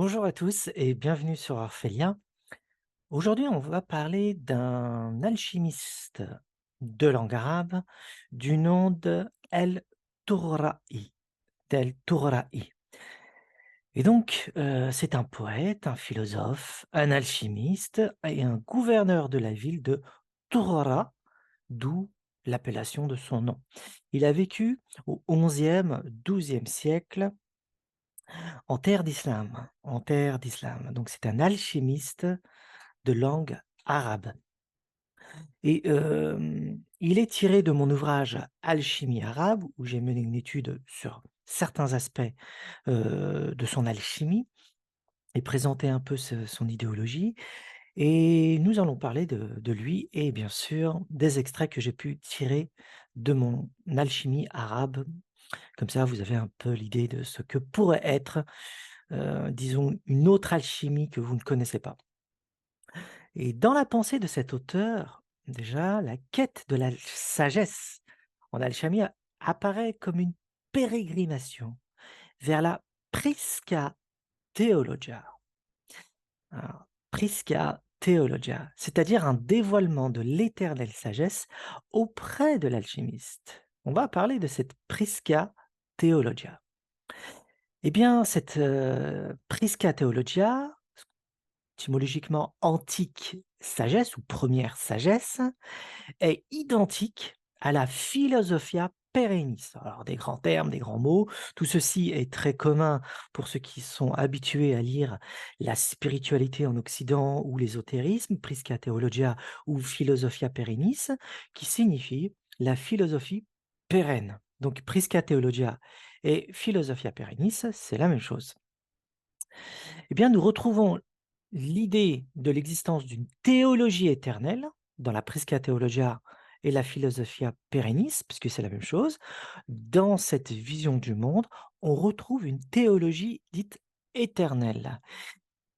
Bonjour à tous et bienvenue sur Orphelia. Aujourd'hui, on va parler d'un alchimiste de langue arabe du nom de El-Touraï. d'El-Touraï. Et donc, c'est un poète, un philosophe, un alchimiste et un gouverneur de la ville de Tourara, d'où l'appellation de son nom. Il a vécu au XIe, XIIe siècle en terre d'islam. Donc c'est un alchimiste de langue arabe et il est tiré de mon ouvrage Alchimie arabe où j'ai mené une étude sur certains aspects, de son alchimie et présenté un peu son idéologie et nous allons parler de lui et bien sûr des extraits que j'ai pu tirer de mon alchimie arabe. Comme ça, vous avez un peu l'idée de ce que pourrait être disons, une autre alchimie que vous ne connaissez pas. Et dans la pensée de cet auteur, déjà, la quête de la sagesse en alchimie apparaît comme une pérégrination vers la Prisca Theologia. Alors, Prisca Theologia, c'est-à-dire un dévoilement de l'éternelle sagesse auprès de l'alchimiste. On va parler de cette Prisca Theologia. Eh bien, cette Prisca Theologia, étymologiquement antique sagesse ou première sagesse, est identique à la philosophia perennis. Alors des grands termes, des grands mots, tout ceci est très commun pour ceux qui sont habitués à lire la spiritualité en Occident ou l'ésotérisme, Prisca Theologia ou Philosophia perennis, qui signifie la philosophie pérenne. Donc Prisca Theologia et Philosophia perennis, c'est la même chose. Eh bien, nous retrouvons l'idée de l'existence d'une théologie éternelle dans la Prisca Theologia et la Philosophia Perennis, puisque c'est la même chose. Dans cette vision du monde, on retrouve une théologie dite éternelle,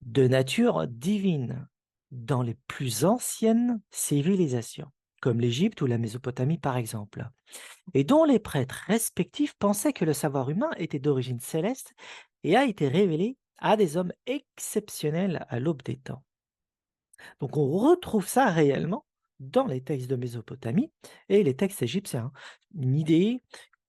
de nature divine, dans les plus anciennes civilisations, comme l'Égypte ou la Mésopotamie par exemple, et dont les prêtres respectifs pensaient que le savoir humain était d'origine céleste et a été révélé à des hommes exceptionnels à l'aube des temps. Donc on retrouve ça réellement dans les textes de Mésopotamie et les textes égyptiens. Une idée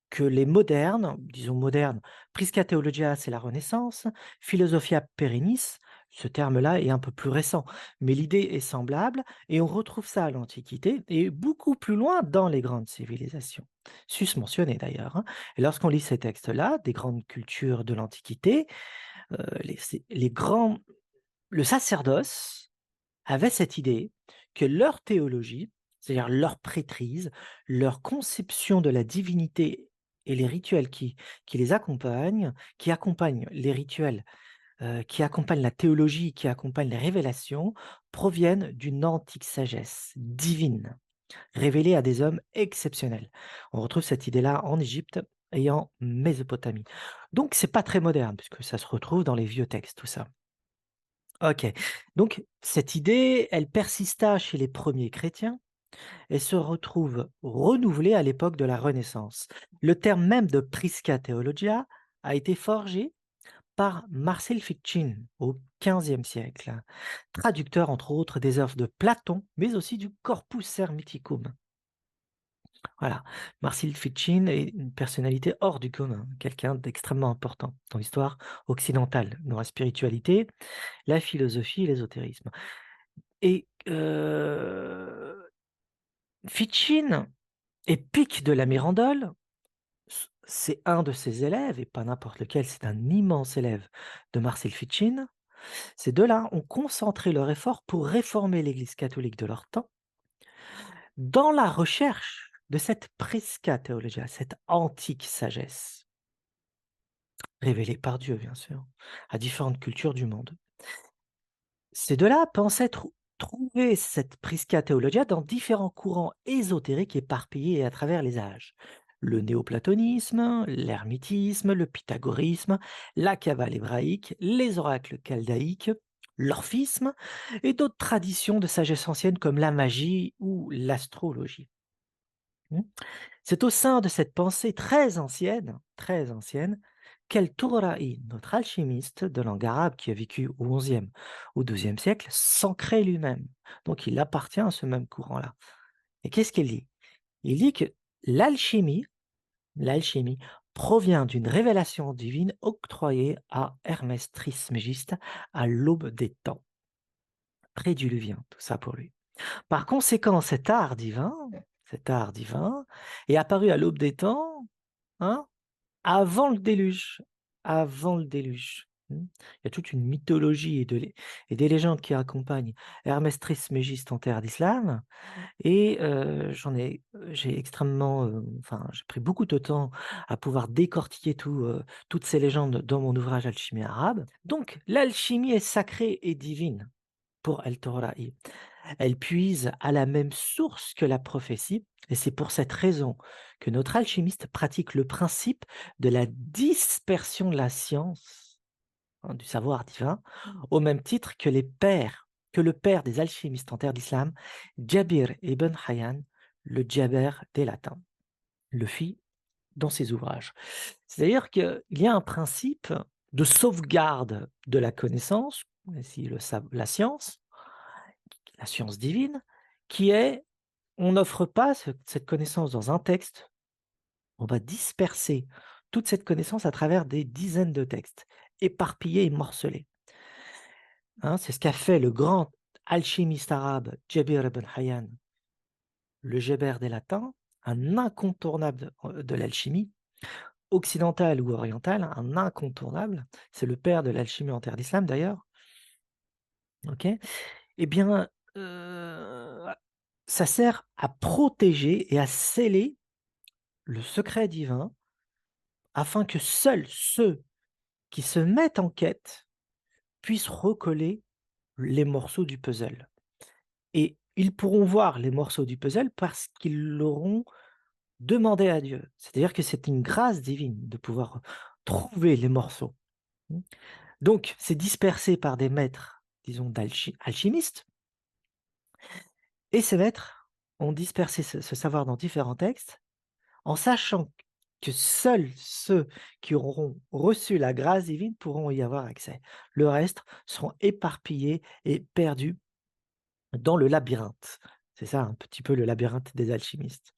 que les modernes, disons modernes, Prisca Theologia, c'est la Renaissance, Philosophia Perennis, ce terme-là est un peu plus récent, mais l'idée est semblable et on retrouve ça à l'Antiquité et beaucoup plus loin dans les grandes civilisations, sus-mentionnées d'ailleurs, hein. Et lorsqu'on lit ces textes-là, des grandes cultures de l'Antiquité, les grands, le sacerdoce avait cette idée que leur théologie, c'est-à-dire leur prêtrise, leur conception de la divinité et les rituels qui les accompagnent, qui accompagnent les rituels, qui accompagnent la théologie, qui accompagnent les révélations, proviennent d'une antique sagesse divine, révélée à des hommes exceptionnels. On retrouve cette idée-là en Égypte et en Mésopotamie. Donc c'est pas très moderne, puisque ça se retrouve dans les vieux textes, tout ça. OK. Donc cette idée, elle persista chez les premiers chrétiens et se retrouve renouvelée à l'époque de la Renaissance. Le terme même de Prisca Theologia a été forgé par Marcel Fichin au XVe siècle, traducteur entre autres des œuvres de Platon, mais aussi du Corpus Hermeticum. Voilà, Marcel Fichin est une personnalité hors du commun, quelqu'un d'extrêmement important dans l'histoire occidentale, dans la spiritualité, la philosophie et l'ésotérisme. Et Fichin et Pic de la Mirandole, c'est un de ses élèves, et pas n'importe lequel, c'est un immense élève de Marcel Fichin. Ces deux-là ont concentré leur effort pour réformer l'Église catholique de leur temps dans la recherche de cette Prisca Theologia, cette antique sagesse, révélée par Dieu, bien sûr, à différentes cultures du monde. Ces deux-là pensaient trouver cette Prisca Theologia dans différents courants ésotériques éparpillés à travers les âges. Le néoplatonisme, l'hermétisme, le pythagorisme, la Kabbale hébraïque, les oracles chaldéiques, l'orphisme et d'autres traditions de sagesse ancienne comme la magie ou l'astrologie. Hmm. C'est au sein de cette pensée très ancienne, qu'El-Touraï, notre alchimiste de langue arabe qui a vécu au XIe au XIIe siècle, s'en crée lui-même. Donc il appartient à ce même courant-là. Et qu'est-ce qu'il dit? Il dit que l'alchimie, l'alchimie provient d'une révélation divine octroyée à Hermès Trismégiste à l'aube des temps, prédiluvien, tout ça pour lui. Par conséquent, cet art divin est apparu à l'aube des temps, hein, avant le déluge, avant le déluge. Il y a toute une mythologie et des légendes qui accompagnent Hermès Trismégiste en terre d'islam. Et j'ai extrêmement, enfin, j'ai pris beaucoup de temps à pouvoir décortiquer toutes ces légendes dans mon ouvrage Alchimie arabe. Donc, l'alchimie est sacrée et divine pour El-Toraï. Elle puise à la même source que la prophétie, et c'est pour cette raison que notre alchimiste pratique le principe de la dispersion de la science, hein, du savoir divin, au même titre que le père des alchimistes en terre d'islam, Jabir ibn Hayyan, le Jaber des latins, le fit dans ses ouvrages. C'est-à-dire qu'il y a un principe de sauvegarde de la connaissance, ici la science divine, qui est, on n'offre pas cette connaissance dans un texte, on va disperser toute cette connaissance à travers des dizaines de textes, éparpillés et morcelés. Hein, c'est ce qu'a fait le grand alchimiste arabe Jabir ibn Hayyan, le Geber des latins, un incontournable de l'alchimie, occidentale ou orientale, un incontournable, c'est le père de l'alchimie en terre d'islam d'ailleurs, ok. Eh bien, ça sert à protéger et à sceller le secret divin afin que seuls ceux qui se mettent en quête puissent recoller les morceaux du puzzle. Et ils pourront voir les morceaux du puzzle parce qu'ils l'auront demandé à Dieu. C'est-à-dire que c'est une grâce divine de pouvoir trouver les morceaux. Donc, c'est dispersé par des maîtres, disons, alchimistes, et ces maîtres ont dispersé ce savoir dans différents textes, en sachant que seuls ceux qui auront reçu la grâce divine pourront y avoir accès. Le reste seront éparpillés et perdus dans le labyrinthe. C'est ça un petit peu le labyrinthe des alchimistes.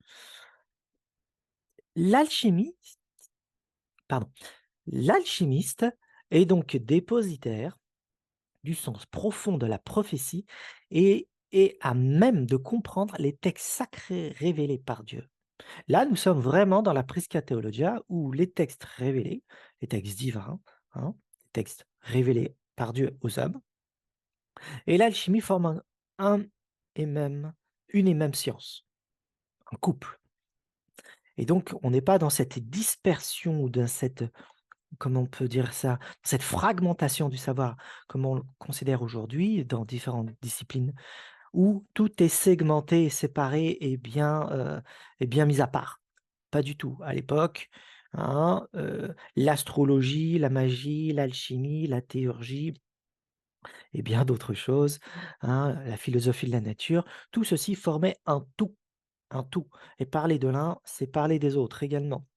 L'alchimie, pardon, l'alchimiste est donc dépositaire du sens profond de la prophétie et est à même de comprendre les textes sacrés révélés par Dieu. Là, nous sommes vraiment dans la Prisca Theologia où les textes révélés, les textes divins, hein, les textes révélés par Dieu aux hommes, et l'alchimie forment un et même, une et même science, un couple. Et donc, on n'est pas dans cette dispersion ou dans cette, comment on peut dire ça, cette fragmentation du savoir, comme on le considère aujourd'hui dans différentes disciplines, où tout est segmenté, séparé et bien mis à part. Pas du tout. À l'époque, hein, l'astrologie, la magie, l'alchimie, la théurgie et bien d'autres choses, hein, la philosophie de la nature, tout ceci formait un tout, un tout. Et parler de l'un, c'est parler des autres également.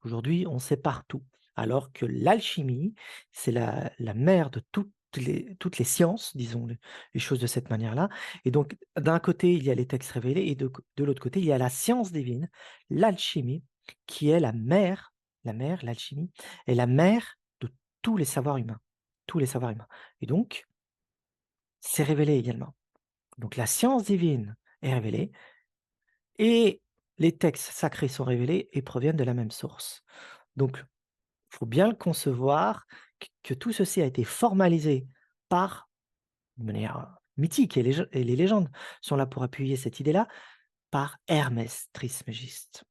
Aujourd'hui, on sépare tout, alors que l'alchimie, c'est la mère de toutes les sciences, disons les choses de cette manière-là. Et donc, d'un côté, il y a les textes révélés, et de l'autre côté, il y a la science divine, l'alchimie, qui est l'alchimie, est la mère de tous les savoirs humains. Tous les savoirs humains. Et donc, c'est révélé également. Donc, la science divine est révélée, et les textes sacrés sont révélés et proviennent de la même source. Donc, il faut bien le concevoir que tout ceci a été formalisé par, de manière mythique, et les légendes sont là pour appuyer cette idée-là, par Hermès Trismégiste.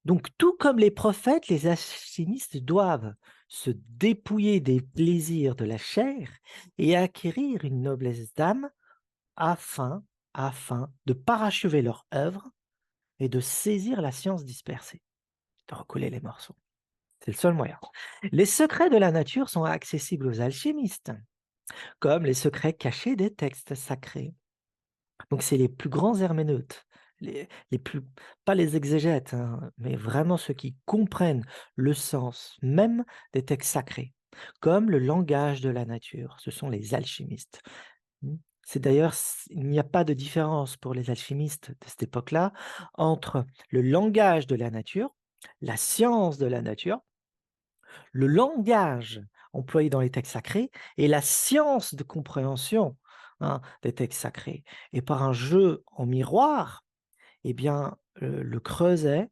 Donc, tout comme les prophètes, les alchimistes doivent se dépouiller des plaisirs de la chair et acquérir une noblesse d'âme afin, afin de parachever leur œuvre et de saisir la science dispersée, de recoller les morceaux. C'est le seul moyen. Les secrets de la nature sont accessibles aux alchimistes, comme les secrets cachés des textes sacrés. Donc c'est les plus grands herméneutes, les plus pas les exégètes, hein, mais vraiment ceux qui comprennent le sens même des textes sacrés, comme le langage de la nature. Ce sont les alchimistes. Mmh. C'est d'ailleurs il n'y a pas de différence pour les alchimistes de cette époque-là entre le langage de la nature, la science de la nature, le langage employé dans les textes sacrés et la science de compréhension, hein, des textes sacrés. Et par un jeu en miroir, eh bien, le creuset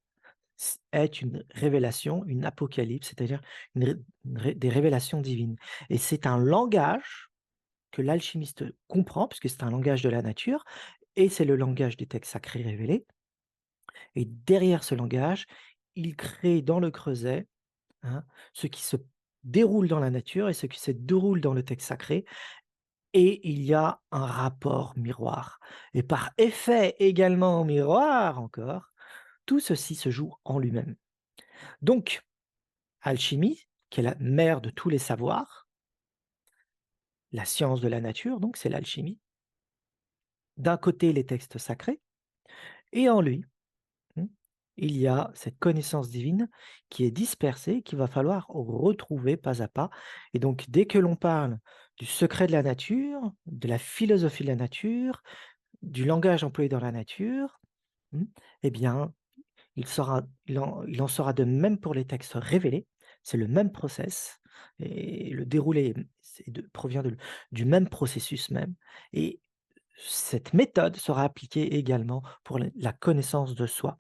est une révélation, une apocalypse, c'est-à-dire des révélations divines. Et c'est un langage que l'alchimiste comprend, puisque c'est un langage de la nature, et c'est le langage des textes sacrés révélés. Et derrière ce langage, il crée dans le creuset, hein, ce qui se déroule dans la nature et ce qui se déroule dans le texte sacré, et il y a un rapport miroir. Et par effet également miroir encore, tout ceci se joue en lui-même. Donc, alchimie, qui est la mère de tous les savoirs, la science de la nature, donc c'est l'alchimie. D'un côté, les textes sacrés, et en lui, mmh, il y a cette connaissance divine qui est dispersée, qu'il va falloir retrouver pas à pas. Et donc, dès que l'on parle du secret de la nature, de la philosophie de la nature, du langage employé dans la nature, mmh, eh bien, il en sera de même pour les textes révélés. C'est le même process et le déroulé, provient du même processus même. Et cette méthode sera appliquée également pour la connaissance de soi.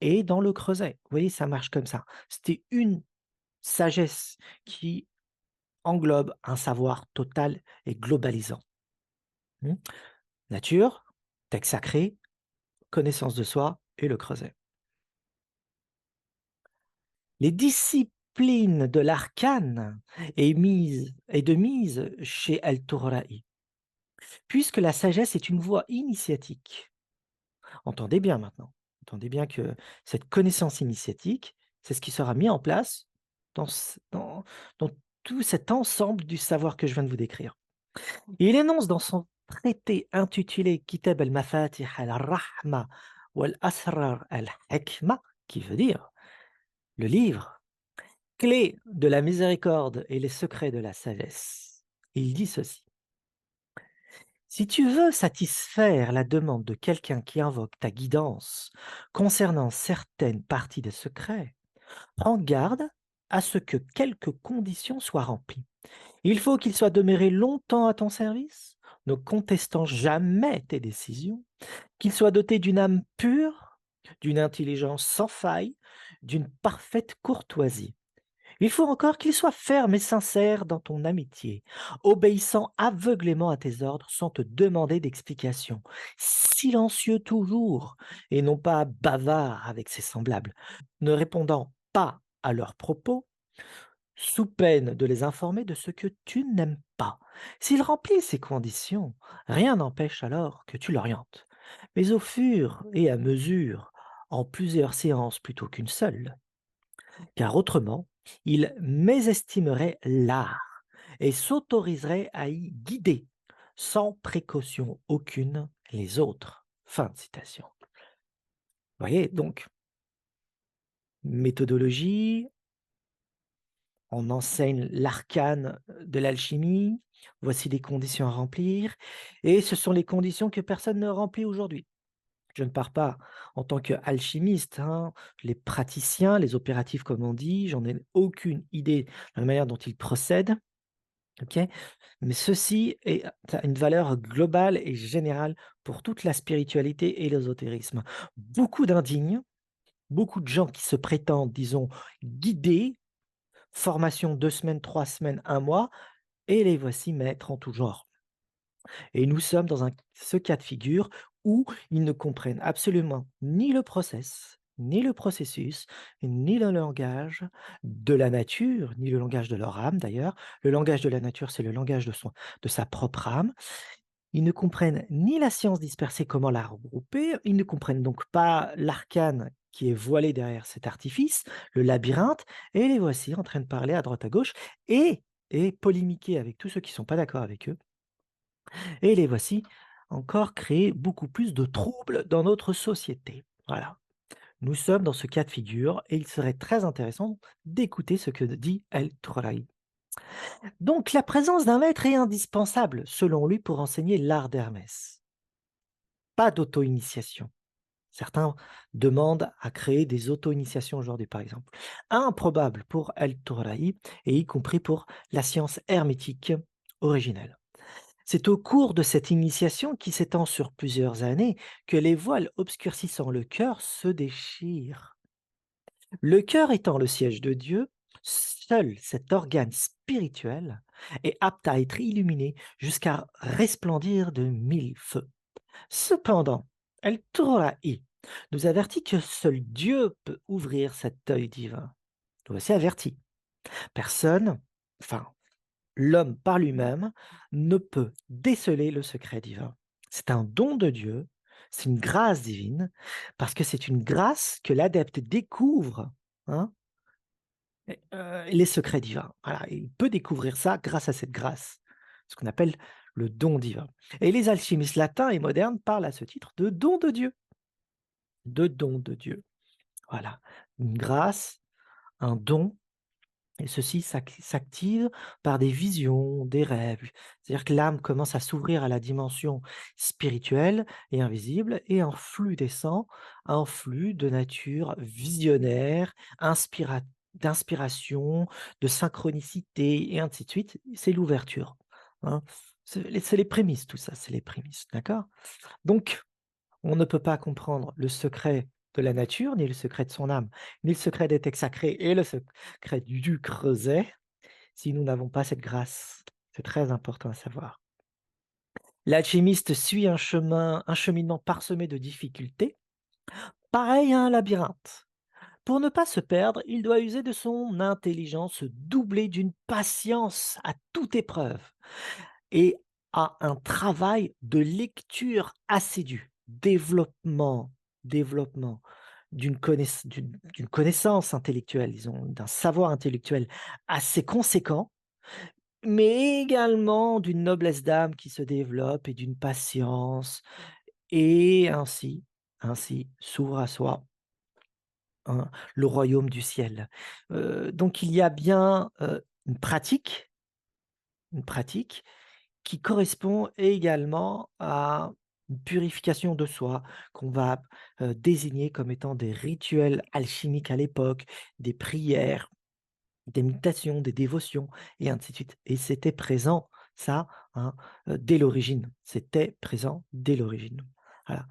Et dans le creuset, vous voyez, ça marche comme ça. C'était une sagesse qui englobe un savoir total et globalisant. Mmh. Nature, texte sacré, connaissance de soi et le creuset. Les disciplines de l'arcane est de mise chez El-Toraï, puisque la sagesse est une voie initiatique. Entendez bien maintenant, entendez bien que cette connaissance initiatique, c'est ce qui sera mis en place dans dans tout cet ensemble du savoir que je viens de vous décrire. Il énonce dans son traité intitulé Kitab al-Mafatih al-Rahma wal-Asrar al-Hikma, qui veut dire le livre clé de la miséricorde et les secrets de la sagesse. Il dit ceci: si tu veux satisfaire la demande de quelqu'un qui invoque ta guidance concernant certaines parties des secrets, prends garde à ce que quelques conditions soient remplies. Il faut qu'il soit demeuré longtemps à ton service, ne contestant jamais tes décisions, qu'il soit doté d'une âme pure, d'une intelligence sans faille, d'une parfaite courtoisie. Il faut encore qu'il soit ferme et sincère dans ton amitié, obéissant aveuglément à tes ordres sans te demander d'explication, silencieux toujours et non pas bavard avec ses semblables, ne répondant pas à leurs propos, sous peine de les informer de ce que tu n'aimes pas. S'il remplit ces conditions, rien n'empêche alors que tu l'orientes, mais au fur et à mesure, en plusieurs séances plutôt qu'une seule, car autrement, il mésestimerait l'art et s'autoriserait à y guider, sans précaution aucune, les autres. Fin de citation. Vous voyez, donc, méthodologie, on enseigne l'arcane de l'alchimie, voici les conditions à remplir, et ce sont les conditions que personne ne remplit aujourd'hui. Je ne pars pas en tant qu'alchimiste, hein, les praticiens, les opératifs comme on dit, j'en ai aucune idée de la manière dont ils procèdent, OK? Mais ceci a une valeur globale et générale pour toute la spiritualité et l'ésotérisme. Beaucoup d'indignes, beaucoup de gens qui se prétendent, disons, guidés, formation 2 semaines, 3 semaines, 1 mois, et les voici maîtres en tout genre. Et nous sommes dans ce cas de figure où ils ne comprennent absolument ni le process, ni le processus, ni le langage de la nature, ni le langage de leur âme d'ailleurs. Le langage de la nature, c'est le langage de sa propre âme. Ils ne comprennent ni la science dispersée, comment la regrouper, ils ne comprennent donc pas l'arcane qui est voilé derrière cet artifice, le labyrinthe, et les voici en train de parler à droite à gauche et polémiquer avec tous ceux qui ne sont pas d'accord avec eux, et les voici encore créer beaucoup plus de troubles dans notre société. Voilà. Nous sommes dans ce cas de figure et il serait très intéressant d'écouter ce que dit El-Toraï. Donc, la présence d'un maître est indispensable, selon lui, pour enseigner l'art d'Hermès. Pas d'auto-initiation. Certains demandent à créer des auto-initiations aujourd'hui, par exemple. Improbable pour El-Toraï, et y compris pour la science hermétique originelle. C'est au cours de cette initiation, qui s'étend sur plusieurs années, que les voiles obscurcissant le cœur se déchirent. Le cœur étant le siège de Dieu, seul cet organe spirituel est apte à être illuminé jusqu'à resplendir de mille feux. Cependant, El Torahi nous avertit que seul Dieu peut ouvrir cet œil divin. Nous voici avertis. Personne, enfin l'homme par lui-même, ne peut déceler le secret divin. C'est un don de Dieu, c'est une grâce divine, parce que c'est une grâce que l'adepte découvre, hein, les secrets divins. Voilà, il peut découvrir ça grâce à cette grâce, ce qu'on appelle le don divin. Et les alchimistes latins et modernes parlent à ce titre de don de Dieu. De don de Dieu. Voilà, une grâce, un don. Et ceci s'active par des visions, des rêves. C'est-à-dire que l'âme commence à s'ouvrir à la dimension spirituelle et invisible, et un flux descend, un flux de nature visionnaire, d'inspiration, de synchronicité, et ainsi de suite. C'est l'ouverture, hein. C'est les prémices, tout ça, c'est les prémices, d'accord? Donc, on ne peut pas comprendre le secret de la nature, ni le secret de son âme, ni le secret des textes sacrés et le secret du creuset, si nous n'avons pas cette grâce. C'est très important à savoir. L'alchimiste suit un cheminement parsemé de difficultés, pareil à un labyrinthe. Pour ne pas se perdre, il doit user de son intelligence doublée d'une patience à toute épreuve et à un travail de lecture assidue, développement d'une connaissance intellectuelle, disons, d'un savoir intellectuel assez conséquent, mais également d'une noblesse d'âme qui se développe et d'une patience, et ainsi s'ouvre à soi, hein, le royaume du ciel. Donc il y a bien une pratique qui correspond également à une purification de soi, qu'on va désigner comme étant des rituels alchimiques à l'époque, des prières, des méditations, des dévotions, et ainsi de suite. Et c'était présent, ça, hein, dès l'origine. C'était présent dès l'origine. Voilà,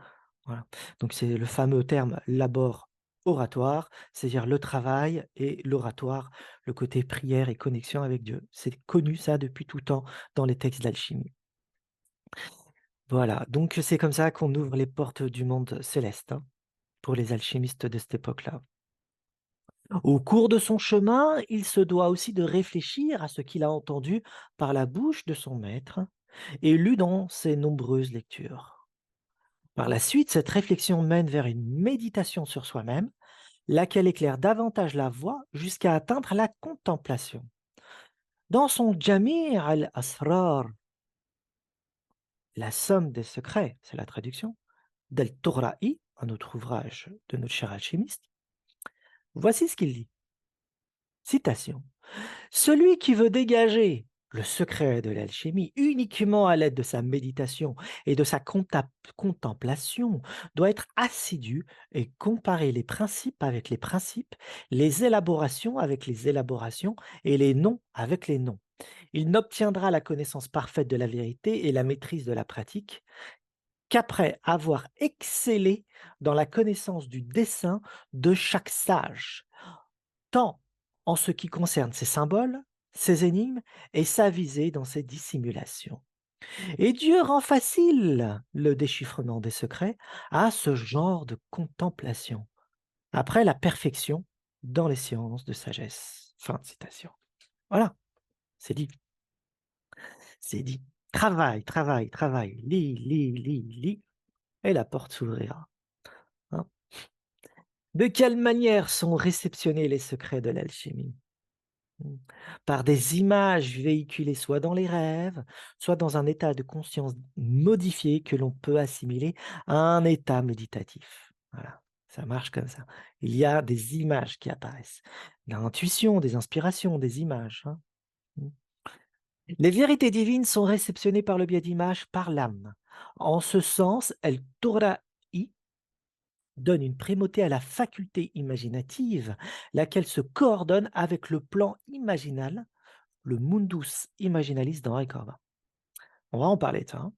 voilà. Donc c'est le fameux terme labor oratoire, c'est-à-dire le travail et l'oratoire, le côté prière et connexion avec Dieu. C'est connu ça depuis tout temps dans les textes d'alchimie. Voilà, donc c'est comme ça qu'on ouvre les portes du monde céleste, hein, pour les alchimistes de cette époque-là. Au cours de son chemin, il se doit aussi de réfléchir à ce qu'il a entendu par la bouche de son maître et lu dans ses nombreuses lectures. Par la suite, cette réflexion mène vers une méditation sur soi-même, laquelle éclaire davantage la voie jusqu'à atteindre la contemplation. Dans son Jami' al-Asrar, la somme des secrets, c'est la traduction, d'El Torahi, un autre ouvrage de notre cher alchimiste, voici ce qu'il dit. Citation. Celui qui veut dégager le secret de l'alchimie uniquement à l'aide de sa méditation et de sa contemplation doit être assidu et comparer les principes avec les principes, les élaborations avec les élaborations et les noms avec les noms. Il n'obtiendra la connaissance parfaite de la vérité et la maîtrise de la pratique qu'après avoir excellé dans la connaissance du dessein de chaque sage, tant en ce qui concerne ses symboles, ses énigmes et sa visée dans ses dissimulations. Et Dieu rend facile le déchiffrement des secrets à ce genre de contemplation, après la perfection dans les sciences de sagesse. Fin de citation. Voilà, c'est dit, c'est dit. Travaille, travaille, travaille, lis, et la porte s'ouvrira, hein. De quelle manière sont réceptionnés les secrets de l'alchimie? Mmh. Par des images véhiculées soit dans les rêves, soit dans un état de conscience modifié que l'on peut assimiler à un état méditatif. Voilà, ça marche comme ça. Il y a des images qui apparaissent. L'intuition, des inspirations, des images, hein. Mmh. Les vérités divines sont réceptionnées par le biais d'images par l'âme. En ce sens, el Torah donne une primauté à la faculté imaginative, laquelle se coordonne avec le plan imaginal, le mundus imaginalis dans Recorda. On va en parler de ça, hein.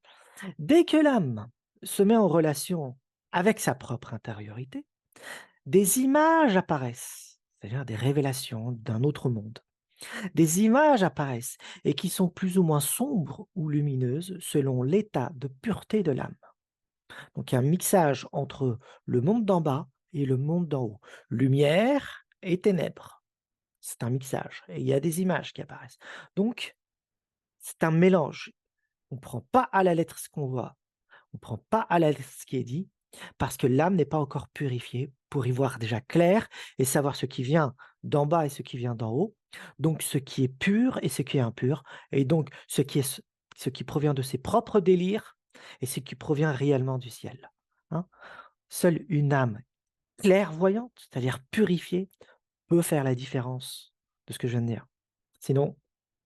Dès que l'âme se met en relation avec sa propre intériorité, des images apparaissent, c'est-à-dire des révélations d'un autre monde. Des images apparaissent et qui sont plus ou moins sombres ou lumineuses selon l'état de pureté de l'âme. Donc il y a un mixage entre le monde d'en bas et le monde d'en haut. Lumière et ténèbres. C'est un mixage. Et il y a des images qui apparaissent. Donc, c'est un mélange. On ne prend pas à la lettre ce qu'on voit. On ne prend pas à la lettre ce qui est dit, parce que l'âme n'est pas encore purifiée pour y voir déjà clair et savoir ce qui vient d'en bas et ce qui vient d'en haut. Donc, ce qui est pur et ce qui est impur. Et donc, ce qui provient de ses propres délires et ce qui provient réellement du ciel. Hein. Seule une âme clairvoyante, c'est-à-dire purifiée, peut faire la différence de ce que je viens de dire. Sinon,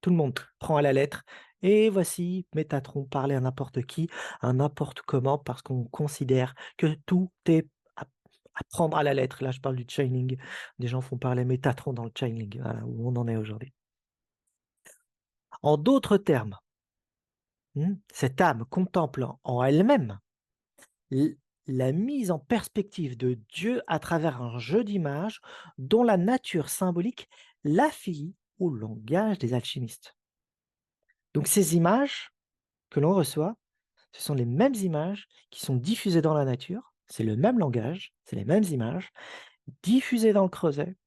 tout le monde prend à la lettre et voici Métatron parler à n'importe qui, à n'importe comment, parce qu'on considère que tout est à prendre à la lettre. Là, je parle du channeling. Des gens font parler Métatron dans le channeling, voilà où on en est aujourd'hui. En d'autres termes, cette âme contemplant en elle-même l la mise en perspective de Dieu à travers un jeu d'images dont la nature symbolique l'affilie au langage des alchimistes. Donc ces images que l'on reçoit, ce sont les mêmes images qui sont diffusées dans la nature, c'est le même langage, c'est les mêmes images, diffusées dans le creuset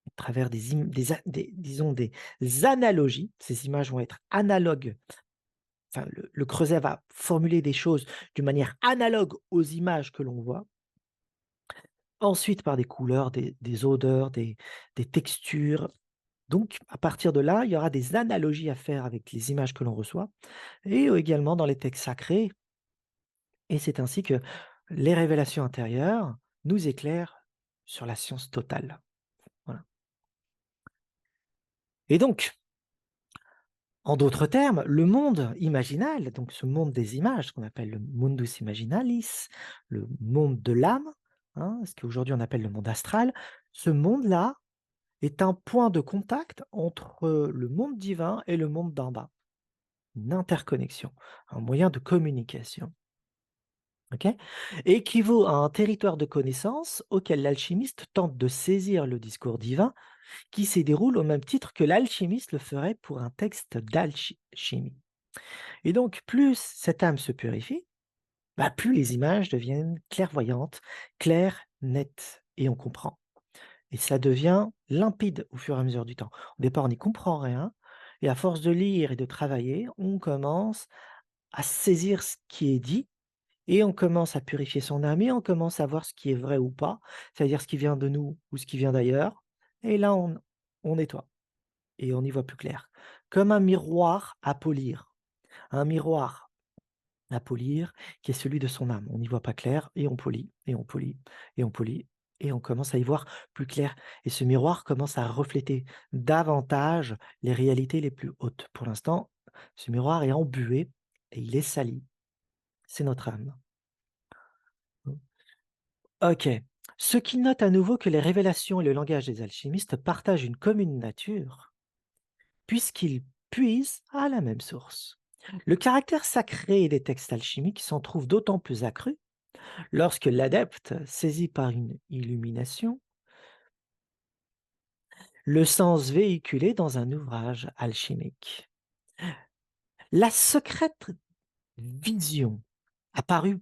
à travers disons des analogies. Ces images vont être analogues. Enfin, le creuset va formuler des choses d'une manière analogue aux images que l'on voit. Ensuite, par des couleurs, des odeurs, des textures. Donc, à partir de là, il y aura des analogies à faire avec les images que l'on reçoit et également dans les textes sacrés. Et c'est ainsi que les révélations intérieures nous éclairent sur la science totale. Voilà. Et donc, en d'autres termes, le monde imaginal, donc ce monde des images qu'on appelle le mundus imaginalis, le monde de l'âme, hein, ce qu'aujourd'hui on appelle le monde astral, ce monde-là est un point de contact entre le monde divin et le monde d'en bas. Une interconnexion, un moyen de communication. Ok, équivaut à un territoire de connaissance auquel l'alchimiste tente de saisir le discours divin qui s'y déroule au même titre que l'alchimiste le ferait pour un texte d'alchimie. Et donc, plus cette âme se purifie, bah, plus les images deviennent clairvoyantes, claires, nettes, et on comprend. Et ça devient limpide au fur et à mesure du temps. Au départ, on n'y comprend rien, et à force de lire et de travailler, on commence à saisir ce qui est dit, et on commence à purifier son âme, et on commence à voir ce qui est vrai ou pas, c'est-à-dire ce qui vient de nous ou ce qui vient d'ailleurs. Et là, on nettoie, et on y voit plus clair. Comme un miroir à polir. Un miroir à polir, qui est celui de son âme. On n'y voit pas clair et on polit, et on polit, et on polit, et on commence à y voir plus clair. Et ce miroir commence à refléter davantage les réalités les plus hautes. Pour l'instant, ce miroir est embué et il est sali. C'est notre âme. Ok. Ce qui note à nouveau que les révélations et le langage des alchimistes partagent une commune nature, puisqu'ils puisent à la même source. Le caractère sacré des textes alchimiques s'en trouve d'autant plus accru lorsque l'adepte saisit par une illumination le sens véhiculé dans un ouvrage alchimique. La secrète vision apparue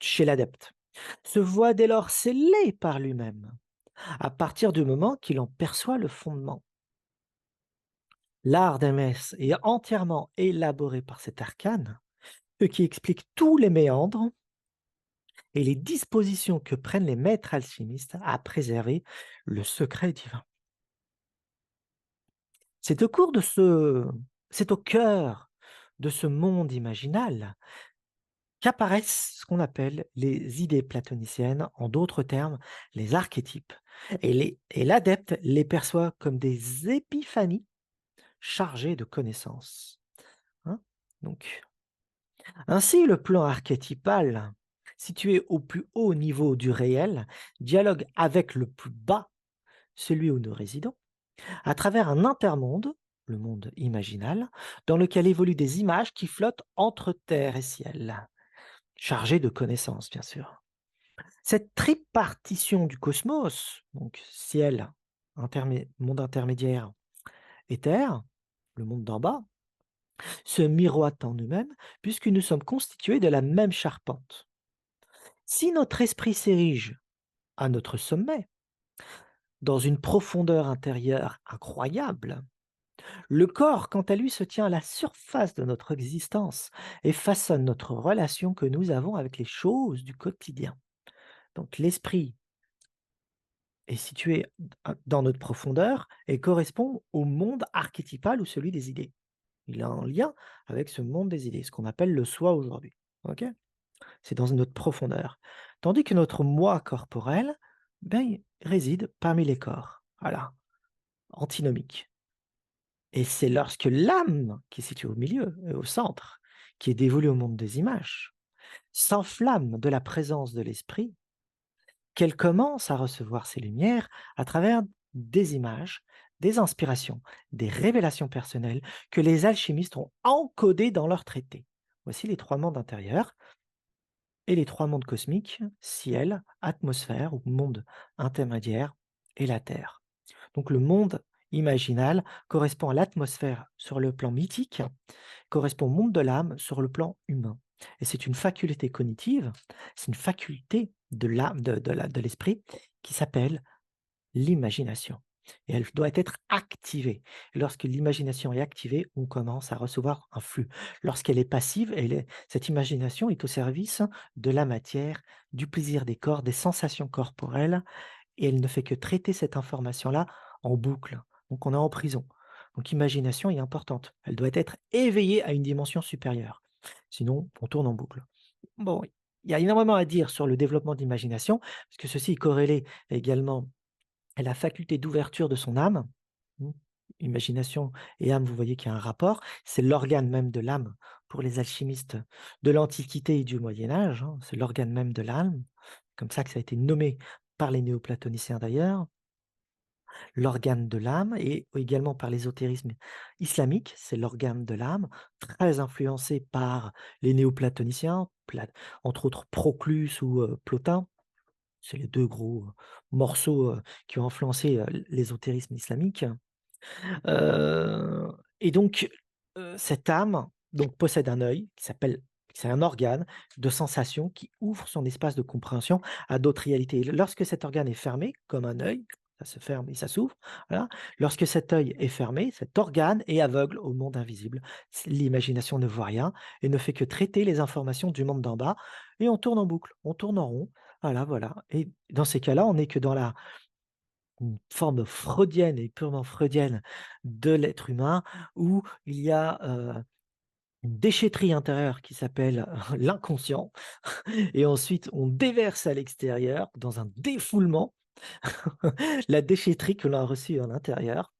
chez l'adepte se voit dès lors scellée par lui-même, à partir du moment qu'il en perçoit le fondement. L'art d'Hermès est entièrement élaboré par cet arcane, ce qui explique tous les méandres et les dispositions que prennent les maîtres alchimistes à préserver le secret divin. C'est au cours de ce c'est au cœur de ce monde imaginal qu'apparaissent ce qu'on appelle les idées platoniciennes, en d'autres termes, les archétypes. Et l'adepte les perçoit comme des épiphanies chargées de connaissances. Hein. Donc, ainsi, le plan archétypal, situé au plus haut niveau du réel, dialogue avec le plus bas, celui où nous résidons, à travers un intermonde, le monde imaginal, dans lequel évoluent des images qui flottent entre terre et ciel, chargées de connaissances, bien sûr. Cette tripartition du cosmos, donc ciel, monde intermédiaire et terre, le monde d'en bas, se miroite en nous-mêmes puisque nous sommes constitués de la même charpente. Si notre esprit s'érige à notre sommet, dans une profondeur intérieure incroyable, le corps, quant à lui, se tient à la surface de notre existence et façonne notre relation que nous avons avec les choses du quotidien. Donc l'esprit est situé dans notre profondeur et correspond au monde archétypal ou celui des idées. Il a un lien avec ce monde des idées, ce qu'on appelle le soi aujourd'hui. Ok. C'est dans notre profondeur. Tandis que notre moi corporel, ben, il réside parmi les corps. Voilà, antinomique. Et c'est lorsque l'âme, qui est située au milieu et au centre, qui est dévolue au monde des images, s'enflamme de la présence de l'esprit, qu'elle commence à recevoir ces lumières à travers des images, des inspirations, des révélations personnelles que les alchimistes ont encodées dans leurs traités. Voici les trois mondes intérieurs et les trois mondes cosmiques, ciel, atmosphère ou monde intermédiaire et la Terre. Donc le monde imaginal correspond à l'atmosphère sur le plan mythique, correspond au monde de l'âme sur le plan humain. Et c'est une faculté cognitive, c'est une faculté de l'âme, de l'esprit, qui s'appelle l'imagination. Et elle doit être activée. Et lorsque l'imagination est activée, on commence à recevoir un flux. Lorsqu'elle est passive, cette imagination est au service de la matière, du plaisir des corps, des sensations corporelles, et elle ne fait que traiter cette information-là en boucle. Donc on est en prison. Donc l'imagination est importante. Elle doit être éveillée à une dimension supérieure. Sinon, on tourne en boucle. Bon, il y a énormément à dire sur le développement d'imagination, parce que ceci est corrélé également à la faculté d'ouverture de son âme. Mmh. Imagination et âme, vous voyez qu'il y a un rapport. C'est l'organe même de l'âme pour les alchimistes de l'Antiquité et du Moyen Âge. Hein. C'est l'organe même de l'âme, comme ça que ça a été nommé par les néoplatoniciens d'ailleurs. L'organe de l'âme et également par l'ésotérisme islamique, c'est l'organe de l'âme, très influencé par les néoplatoniciens, entre autres Proclus ou Plotin. C'est les deux gros morceaux qui ont influencé l'ésotérisme islamique. Et donc, cette âme donc, possède un œil c'est un organe de sensation qui ouvre son espace de compréhension à d'autres réalités. Et lorsque cet organe est fermé, comme un œil, ça se ferme et ça s'ouvre, voilà. Lorsque cet œil est fermé, cet organe est aveugle au monde invisible. L'imagination ne voit rien et ne fait que traiter les informations du monde d'en bas et on tourne en boucle, on tourne en rond. Voilà, voilà. Et dans ces cas-là, on n'est que dans une forme freudienne et purement freudienne de l'être humain où il y a une déchetterie intérieure qui s'appelle l'inconscient et ensuite on déverse à l'extérieur dans un défoulement la déchetterie que l'on a reçue à l'intérieur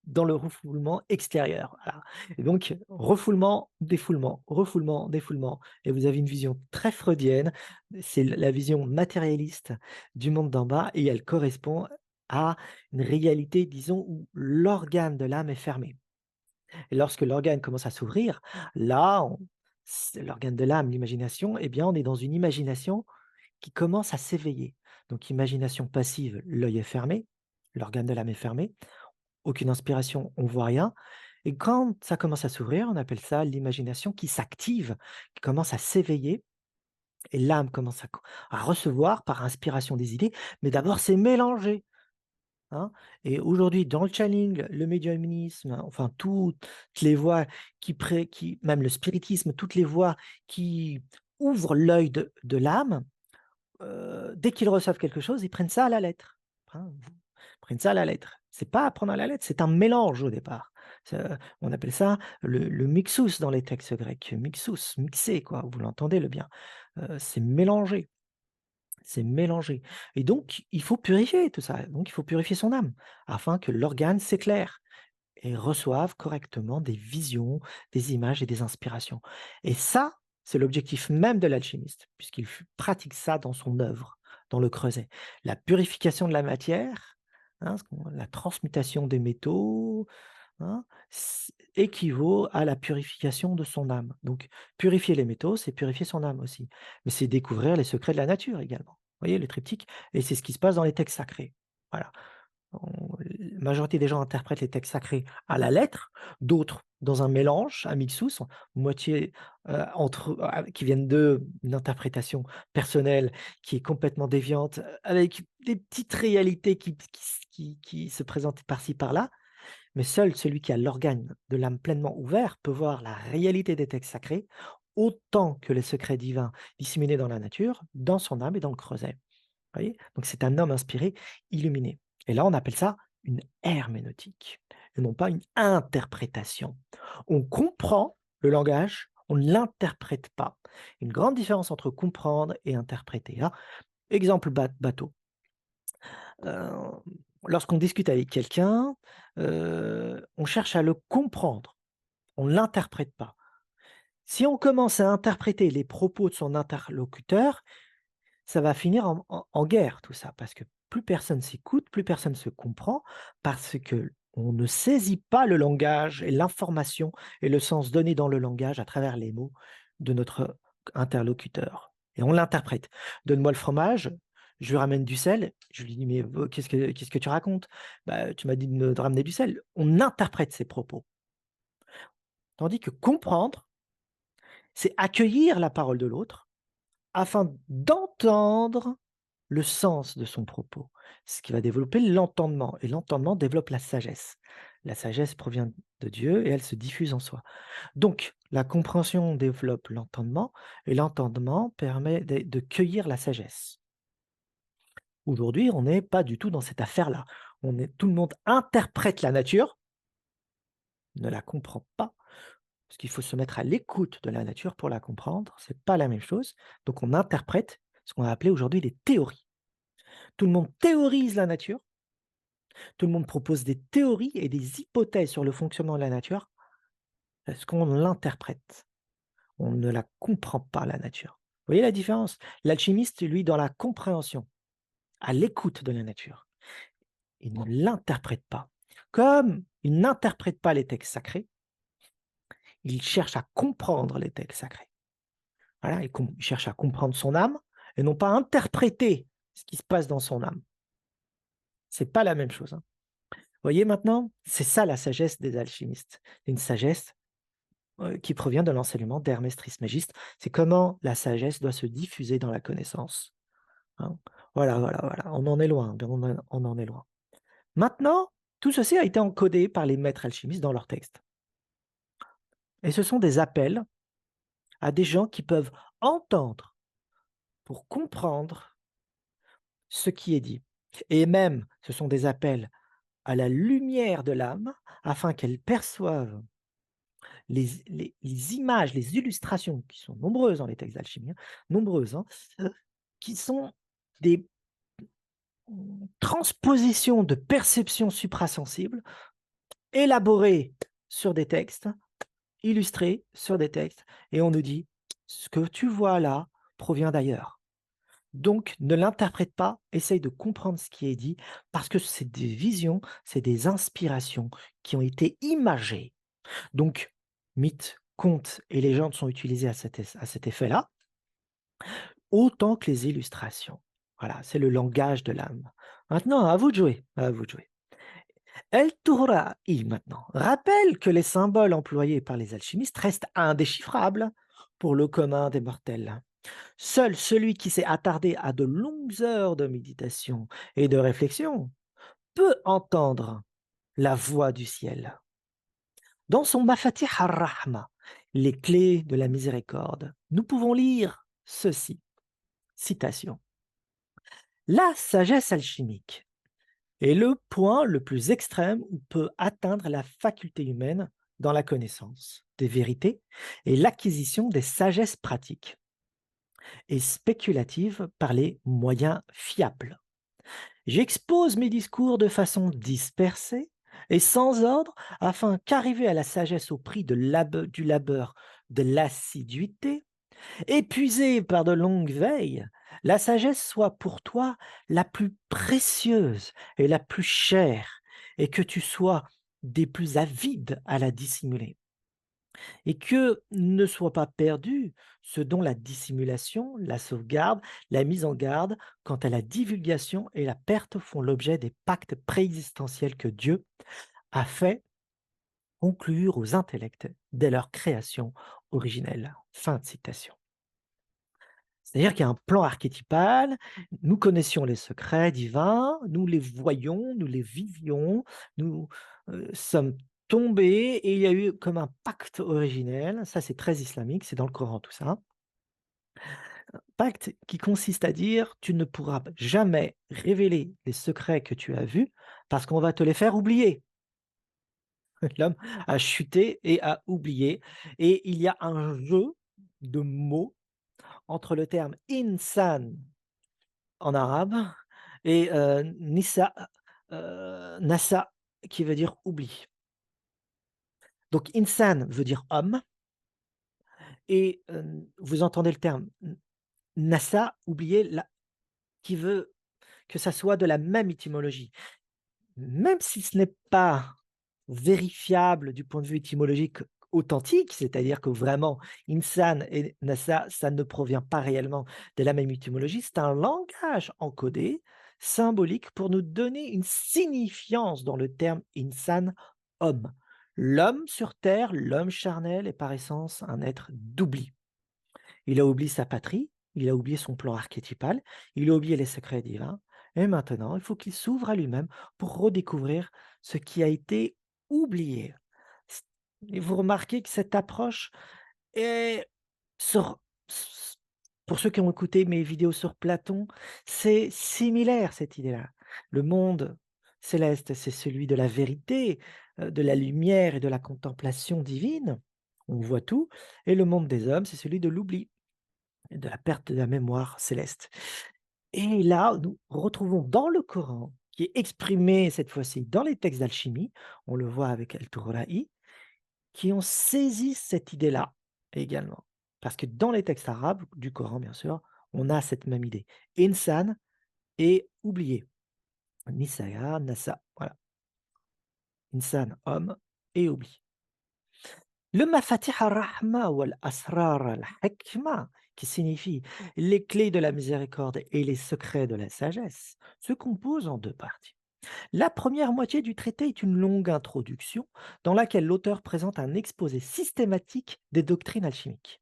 dans le refoulement extérieur. Voilà. Et donc, refoulement, défoulement. Et vous avez une vision très freudienne. C'est la vision matérialiste du monde d'en bas et elle correspond à une réalité, disons, où l'organe de l'âme est fermé. Et lorsque l'organe commence à s'ouvrir, là, c'est l'organe de l'âme, l'imagination, eh bien, on est dans une imagination qui commence à s'éveiller. Donc, imagination passive, l'œil est fermé, l'organe de l'âme est fermé, aucune inspiration, on voit rien. Et quand ça commence à s'ouvrir, on appelle ça l'imagination qui s'active, qui commence à s'éveiller. Et l'âme commence à recevoir par inspiration des idées, mais d'abord c'est mélangé. Hein. Et aujourd'hui, dans le channeling, le médiuminisme, enfin toutes les voies même le spiritisme, toutes les voies qui ouvrent l'œil de l'âme, dès qu'ils reçoivent quelque chose, ils prennent ça à la lettre. Hein, prennent ça à la lettre. C'est pas à prendre à la lettre, c'est un mélange au départ. On appelle ça le mixus dans les textes grecs. Mixus, mixé, quoi, vous l'entendez le bien. C'est mélangé, c'est mélangé. Et donc, il faut purifier tout ça. Donc, il faut purifier son âme afin que l'organe s'éclaire et reçoivent correctement des visions, des images et des inspirations. Et ça, c'est l'objectif même de l'alchimiste, puisqu'il pratique ça dans son œuvre, dans le creuset. La purification de la matière, hein, la transmutation des métaux, hein, équivaut à la purification de son âme. Donc, purifier les métaux, c'est purifier son âme aussi. Mais c'est découvrir les secrets de la nature également. Vous voyez, le triptyque, et c'est ce qui se passe dans les textes sacrés. Voilà. La majorité des gens interprètent les textes sacrés à la lettre, d'autres dans un mélange, un mixus, moitié qui viennent d'une interprétation personnelle qui est complètement déviante, avec des petites réalités qui se présentent par-ci par-là. Mais seul celui qui a l'organe de l'âme pleinement ouvert peut voir la réalité des textes sacrés, autant que les secrets divins disséminés dans la nature, dans son âme et dans le creuset. Voyez? Donc c'est un homme inspiré, illuminé. Et là, on appelle ça une herméneutique, et non pas une interprétation. On comprend le langage, on ne l'interprète pas. Une grande différence entre comprendre et interpréter, hein. Exemple bateau. Heu, Lorsqu'on discute avec quelqu'un, on cherche à le comprendre, on ne l'interprète pas. Si on commence à interpréter les propos de son interlocuteur, ça va finir en guerre tout ça, parce que plus personne s'écoute, plus personne se comprend, parce que on ne saisit pas le langage et l'information et le sens donné dans le langage à travers les mots de notre interlocuteur et on l'interprète. «Donne-moi le fromage», je lui ramène du sel, je lui dis: «Mais qu'est-ce que tu racontes?» «Bah, tu m'as dit de ramener du sel». On interprète ses propos. Tandis que comprendre, c'est accueillir la parole de l'autre afin d'entendre le sens de son propos, ce qui va développer l'entendement et l'entendement développe la sagesse. La sagesse provient de Dieu et elle se diffuse en soi. Donc, la compréhension développe l'entendement et l'entendement permet de cueillir la sagesse. Aujourd'hui, on n'est pas du tout dans cette affaire-là. Tout le monde interprète la nature, ne la comprend pas, parce qu'il faut se mettre à l'écoute de la nature pour la comprendre. C'est pas la même chose. Donc, on interprète ce qu'on va appeler aujourd'hui les théories. Tout le monde théorise la nature. Tout le monde propose des théories et des hypothèses sur le fonctionnement de la nature parce qu'on l'interprète. On ne la comprend pas, la nature. Vous voyez la différence? L'alchimiste, lui, dans la compréhension, à l'écoute de la nature. Il ne l'interprète pas. Comme il n'interprète pas les textes sacrés, il cherche à comprendre les textes sacrés. Voilà, il cherche à comprendre son âme et non pas interpréter ce qui se passe dans son âme. C'est pas la même chose, hein. Vous voyez maintenant? C'est ça la sagesse des alchimistes. Une sagesse qui provient de l'enseignement d'Hermès Trismégiste. C'est comment la sagesse doit se diffuser dans la connaissance, hein. Voilà, voilà, voilà, on en est loin, bien on en est loin. Maintenant, tout ceci a été encodé par les maîtres alchimistes dans leurs textes et ce sont des appels à des gens qui peuvent entendre pour comprendre ce qui est dit et même ce sont des appels à la lumière de l'âme afin qu'elle perçoive les images, les illustrations qui sont nombreuses dans les textes d'alchimie, hein, nombreuses, hein, qui sont des transpositions de perceptions suprasensibles élaborées sur des textes, illustrées sur des textes, et on nous dit: «Ce que tu vois là provient d'ailleurs». Donc ne l'interprète pas, essaye de comprendre ce qui est dit, parce que c'est des visions, c'est des inspirations qui ont été imagées. Donc mythes, contes et légendes sont utilisés à cet effet-là, autant que les illustrations. Voilà, c'est le langage de l'âme. Maintenant, à vous de jouer, à vous de jouer. El Touraï maintenant rappelle que les symboles employés par les alchimistes restent indéchiffrables pour le commun des mortels. Seul celui qui s'est attardé à de longues heures de méditation et de réflexion peut entendre la voix du ciel. Dans son Mafatih ar-Rahma, les clés de la miséricorde, nous pouvons lire ceci, citation. La sagesse alchimique est le point le plus extrême où peut atteindre la faculté humaine dans la connaissance des vérités et l'acquisition des sagesses pratiques et spéculatives par les moyens fiables. J'expose mes discours de façon dispersée et sans ordre afin qu'arriver à la sagesse au prix du labeur, de l'assiduité, épuisé par de longues veilles, la sagesse soit pour toi la plus précieuse et la plus chère, et que tu sois des plus avides à la dissimuler, et que ne soit pas perdu ce dont la dissimulation, la sauvegarde, la mise en garde quant à la divulgation et la perte font l'objet des pactes préexistentiels que Dieu a fait conclure aux intellects dès leur création originelle. Fin de citation. C'est-à-dire qu'il y a un plan archétypal, nous connaissions les secrets divins, nous les voyions, nous les vivions, nous sommes tombés et il y a eu comme un pacte originel, ça c'est très islamique, c'est dans le Coran tout ça, pacte qui consiste à dire tu ne pourras jamais révéler les secrets que tu as vus parce qu'on va te les faire oublier. L'homme a chuté et a oublié et il y a un jeu de mots entre le terme insan en arabe et nissa, nassa qui veut dire oubli. Donc insan veut dire homme et vous entendez le terme nassa, oublier, là, qui veut que ça soit de la même étymologie. Même si ce n'est pas vérifiable du point de vue étymologique authentique, c'est-à-dire que vraiment insan et nassa, ça ne provient pas réellement de la même étymologie, c'est un langage encodé, symbolique, pour nous donner une signifiance dans le terme insan, homme. L'homme sur terre, l'homme charnel est par essence un être d'oubli. Il a oublié sa patrie, il a oublié son plan archétypal, il a oublié les secrets divins, et maintenant il faut qu'il s'ouvre à lui-même pour redécouvrir ce qui a été oublié. Et vous remarquez que cette approche est, sur- s- pour ceux qui ont écouté mes vidéos sur Platon, c'est similaire cette idée-là. Le monde céleste, c'est celui de la vérité, de la lumière et de la contemplation divine. On voit tout. Et le monde des hommes, c'est celui de l'oubli et de la perte de la mémoire céleste. Et là, nous retrouvons dans le Coran, qui est exprimé cette fois-ci dans les textes d'alchimie, on le voit avec Al-Tura'i, qui ont saisi cette idée-là également. Parce que dans les textes arabes, du Coran bien sûr, on a cette même idée. Insan et oublié. Nisaya, Nasa, voilà. Insan, homme et oubli. Le Mafatih al-Rahma ou al-Asrar al-Hikma, qui signifie les clés de la miséricorde et les secrets de la sagesse, se compose en deux parties. La première moitié du traité est une longue introduction dans laquelle l'auteur présente un exposé systématique des doctrines alchimiques,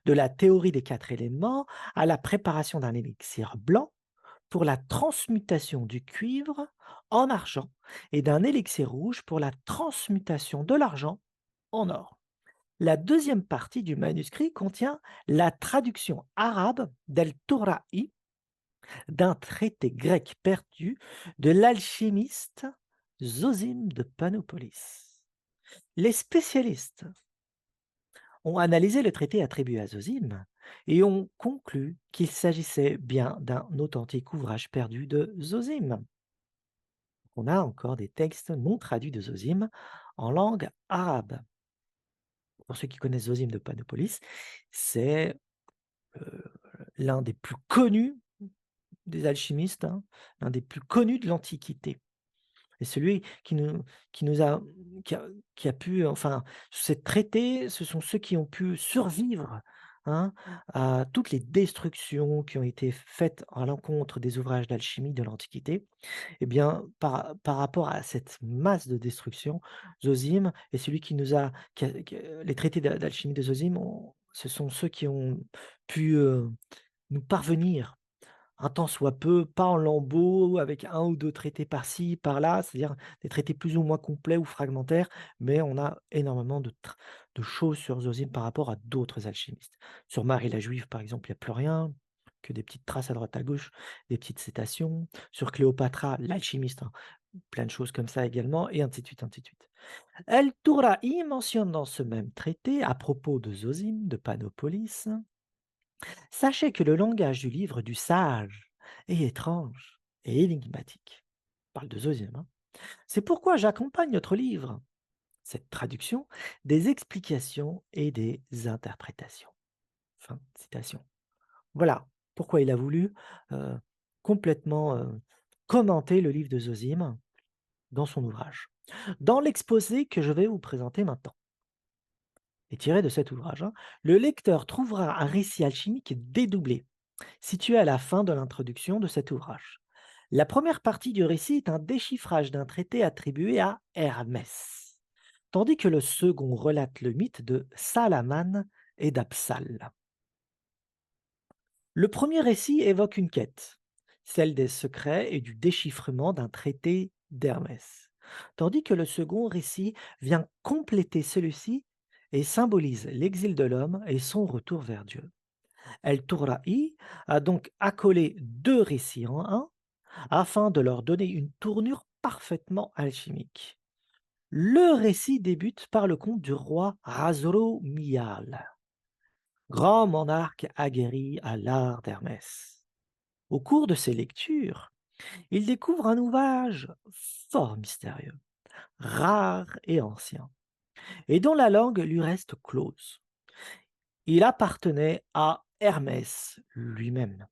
de la théorie des quatre éléments à la préparation d'un élixir blanc pour la transmutation du cuivre en argent et d'un élixir rouge pour la transmutation de l'argent en or. La deuxième partie du manuscrit contient la traduction arabe d'Al-Tura'i d'un traité grec perdu de l'alchimiste Zosime de Panopolis. Les spécialistes ont analysé le traité attribué à Zosime et ont conclu qu'il s'agissait bien d'un authentique ouvrage perdu de Zosime. On a encore des textes non traduits de Zosime en langue arabe. Pour ceux qui connaissent Zosime de Panopolis, c'est euh, l'un des plus connus des alchimistes, hein, l'un des plus connus de l'Antiquité. Et celui qui nous a, qui a pu, enfin, ces traités, ce sont ceux qui ont pu survivre, hein, à toutes les destructions qui ont été faites à l'encontre des ouvrages d'alchimie de l'Antiquité. Eh bien, par rapport à cette masse de destruction, Zosime est celui qui nous a, les traités d'alchimie de Zosime, ce sont ceux qui ont pu nous parvenir un tant soit peu, pas en lambeaux, avec un ou 2 traités par-ci, par-là, c'est-à-dire des traités plus ou moins complets ou fragmentaires, mais on a énormément de choses sur Zosime par rapport à d'autres alchimistes. Sur Marie la Juive, par exemple, il y a plus rien, que des petites traces à droite à gauche, des petites citations. Sur Cléopatra, l'alchimiste, hein, plein de choses comme ça également, et ainsi de suite, ainsi de suite. El-Touraï mentionne dans ce même traité, à propos de Zosime, de Panopolis, sachez que le langage du livre du sage est étrange et énigmatique. On parle de Zosime, hein. C'est pourquoi j'accompagne notre livre, cette traduction, des explications et des interprétations. Fin de citation. Voilà pourquoi il a voulu euh, complètement commenter le livre de Zosime dans son ouvrage. Dans l'exposé que je vais vous présenter maintenant, et tiré de cet ouvrage, hein, le lecteur trouvera un récit alchimique dédoublé, situé à la fin de l'introduction de cet ouvrage. La première partie du récit est un déchiffrage d'un traité attribué à Hermès, tandis que le second relate le mythe de Salamane et d'Apsal. Le premier récit évoque une quête, celle des secrets et du déchiffrement d'un traité d'Hermès, tandis que le second récit vient compléter celui-ci et symbolise l'exil de l'homme et son retour vers Dieu. El-Touraï a donc accolé deux récits en un afin de leur donner une tournure parfaitement alchimique. Le récit débute par le conte du roi Razro-Miyal, grand monarque aguerri à l'art d'Hermès. Au cours de ses lectures, il découvre un ouvrage fort mystérieux, rare et ancien, et dont la langue lui reste close. Il appartenait à Hermès lui-même.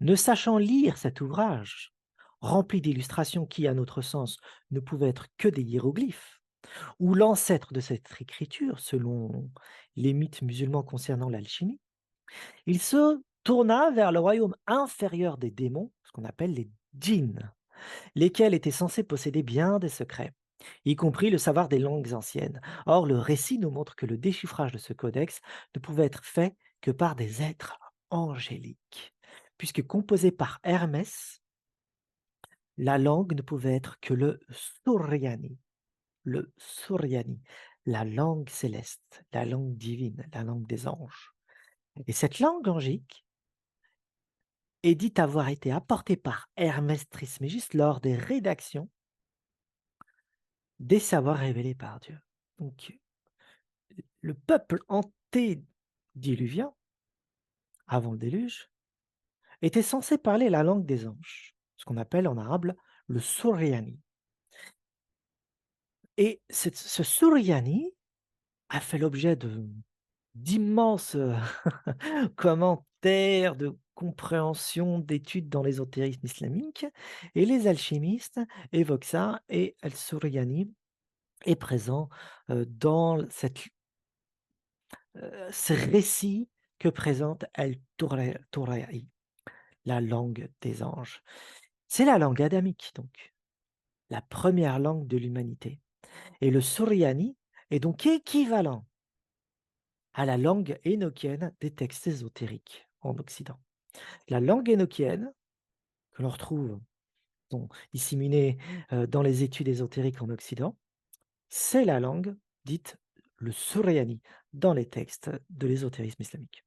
Ne sachant lire cet ouvrage, rempli d'illustrations qui, à notre sens, ne pouvaient être que des hiéroglyphes, ou l'ancêtre de cette écriture, selon les mythes musulmans concernant l'alchimie, il se tourna vers le royaume inférieur des démons, ce qu'on appelle les djinns, lesquels étaient censés posséder bien des secrets, y compris le savoir des langues anciennes. Or, le récit nous montre que le déchiffrage de ce codex ne pouvait être fait que par des êtres angéliques, puisque composé par Hermès, la langue ne pouvait être que le Suryani, la langue céleste, la langue divine, la langue des anges. Et cette langue angique est dit avoir été apportée par Hermès Trismégiste lors des rédactions des savoirs révélés par Dieu. Donc, le peuple antédiluvien, avant le déluge, était censé parler la langue des anges, ce qu'on appelle en arabe le Suryani. Et ce Suryani a fait l'objet d'immenses commentaires, de compréhension, d'études dans l'ésotérisme islamique, et les alchimistes évoquent ça, et el-Suryani est présent dans ce récit que présente el-Touraï, la langue des anges. C'est la langue adamique, donc, la première langue de l'humanité. Et le Suryani est donc équivalent à la langue énochienne des textes ésotériques en Occident. La langue énochienne, que l'on retrouve disséminée dans les études ésotériques en Occident, c'est la langue dite le Suryani dans les textes de l'ésotérisme islamique.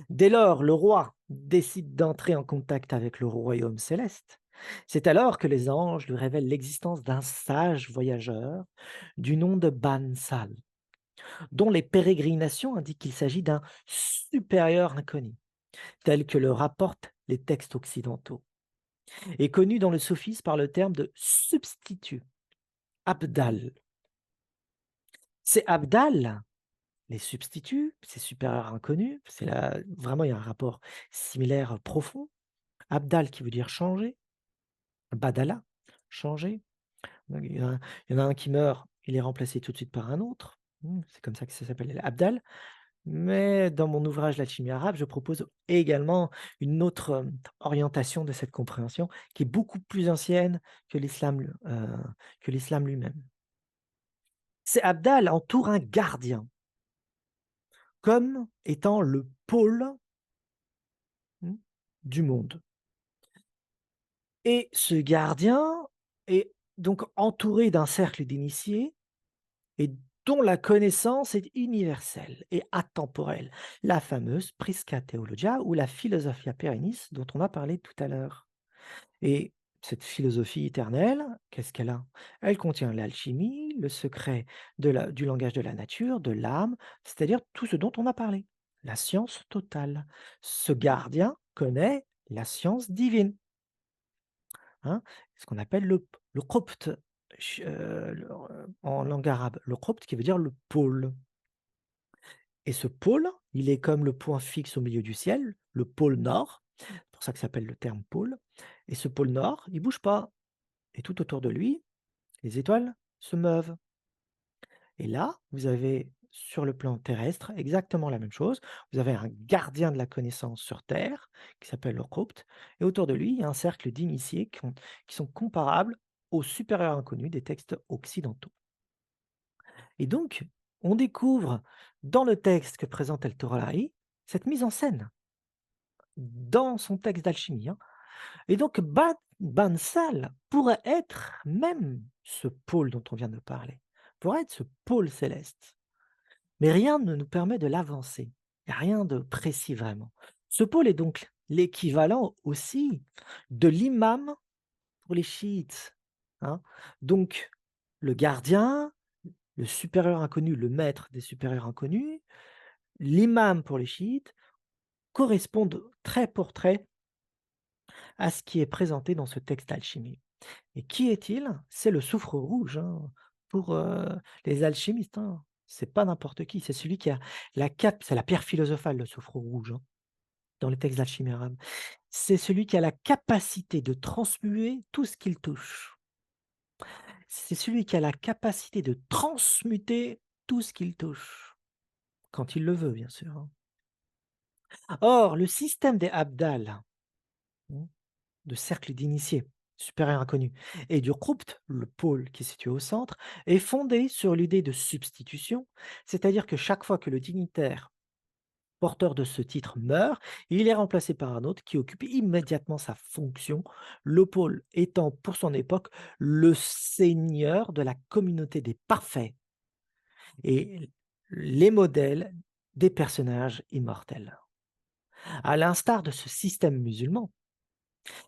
Dès lors, le roi décide d'entrer en contact avec le royaume céleste. C'est alors que les anges lui révèlent l'existence d'un sage voyageur du nom de Bansal, dont les pérégrinations indiquent qu'il s'agit d'un supérieur inconnu, tel que le rapportent les textes occidentaux, et connu dans le soufisme par le terme de substitut, Abdal. C'est Abdal, les substituts, ces supérieurs inconnus, vraiment il y a un rapport similaire profond. Abdal qui veut dire changer, Badala, changer. Donc, il y en a un qui meurt, il est remplacé tout de suite par un autre. C'est comme ça que ça s'appelle Abdal. Mais dans mon ouvrage L'alchimie arabe, je propose également une autre orientation de cette compréhension qui est beaucoup plus ancienne que l'islam lui-même. C'est Abdal entoure un gardien comme étant le pôle du monde. Et ce gardien est donc entouré d'un cercle d'initiés et dont la connaissance est universelle et atemporelle, la fameuse Prisca Theologia ou la Philosophia Perennis dont on a parlé tout à l'heure. Et cette philosophie éternelle, qu'est-ce qu'elle a? Elle contient l'alchimie, le secret du langage de la nature, de l'âme, c'est-à-dire tout ce dont on a parlé, la science totale. Ce gardien connaît la science divine, hein, ce qu'on appelle le Qopt, en langue arabe. Le Qopt qui veut dire le pôle. Et ce pôle, il est comme le point fixe au milieu du ciel, le pôle nord, c'est pour ça que ça s'appelle le terme pôle. Et ce pôle nord, il bouge pas. Et tout autour de lui, les étoiles se meuvent. Et là, vous avez sur le plan terrestre exactement la même chose. Vous avez un gardien de la connaissance sur Terre qui s'appelle le Khopt, et autour de lui, il y a un cercle d'initiés qui sont comparables aux supérieurs inconnus des textes occidentaux. Et donc, on découvre dans le texte que présente El Torari cette mise en scène dans son texte d'alchimie, hein. Et donc, Bansal pourrait être même ce pôle dont on vient de parler, pourrait être ce pôle céleste. Mais rien ne nous permet de l'avancer. Il n'y a rien de précis vraiment. Ce pôle est donc l'équivalent aussi de l'imam pour les chiites, hein. Donc, le gardien, le supérieur inconnu, le maître des supérieurs inconnus, l'imam pour les chiites, correspondent trait pour trait à ce qui est présenté dans ce texte alchimique. Et qui est-il? C'est le soufre rouge, hein, pour, les alchimistes, hein. C'est pas n'importe qui, c'est celui qui a c'est la pierre philosophale, le soufre rouge, hein, dans les textes d'alchimie arabe. C'est celui qui a la capacité de transmuer tout ce qu'il touche. C'est celui qui a la capacité de transmuter tout ce qu'il touche, quand il le veut, bien sûr, hein. Or, le système des Abdal, mmh, de cercle d'initiés, supérieur inconnu, et du Krupt, le pôle qui est situé au centre, est fondé sur l'idée de substitution, c'est-à-dire que chaque fois que le dignitaire porteur de ce titre meurt, il est remplacé par un autre qui occupe immédiatement sa fonction, le pôle étant pour son époque le seigneur de la communauté des parfaits et les modèles des personnages immortels. À l'instar de ce système musulman,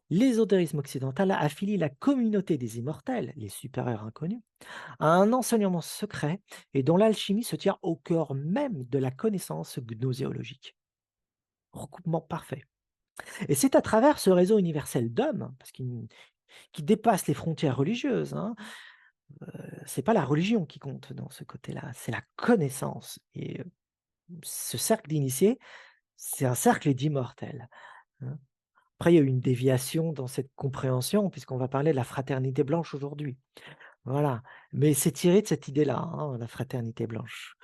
l'ésotérisme occidental affilie la communauté des immortels, les supérieurs inconnus, à un enseignement secret et dont l'alchimie se tient au cœur même de la connaissance gnoséologique. Recoupement parfait. Et c'est à travers ce réseau universel d'hommes, parce qu'il qui dépasse les frontières religieuses, hein, c'est pas la religion qui compte dans ce côté-là, c'est la connaissance. Et ce cercle d'initiés, c'est un cercle d'immortels, hein. Après, il y a eu une déviation dans cette compréhension, puisqu'on va parler de la fraternité blanche aujourd'hui. Voilà, mais c'est tiré de cette idée-là, hein, la fraternité blanche,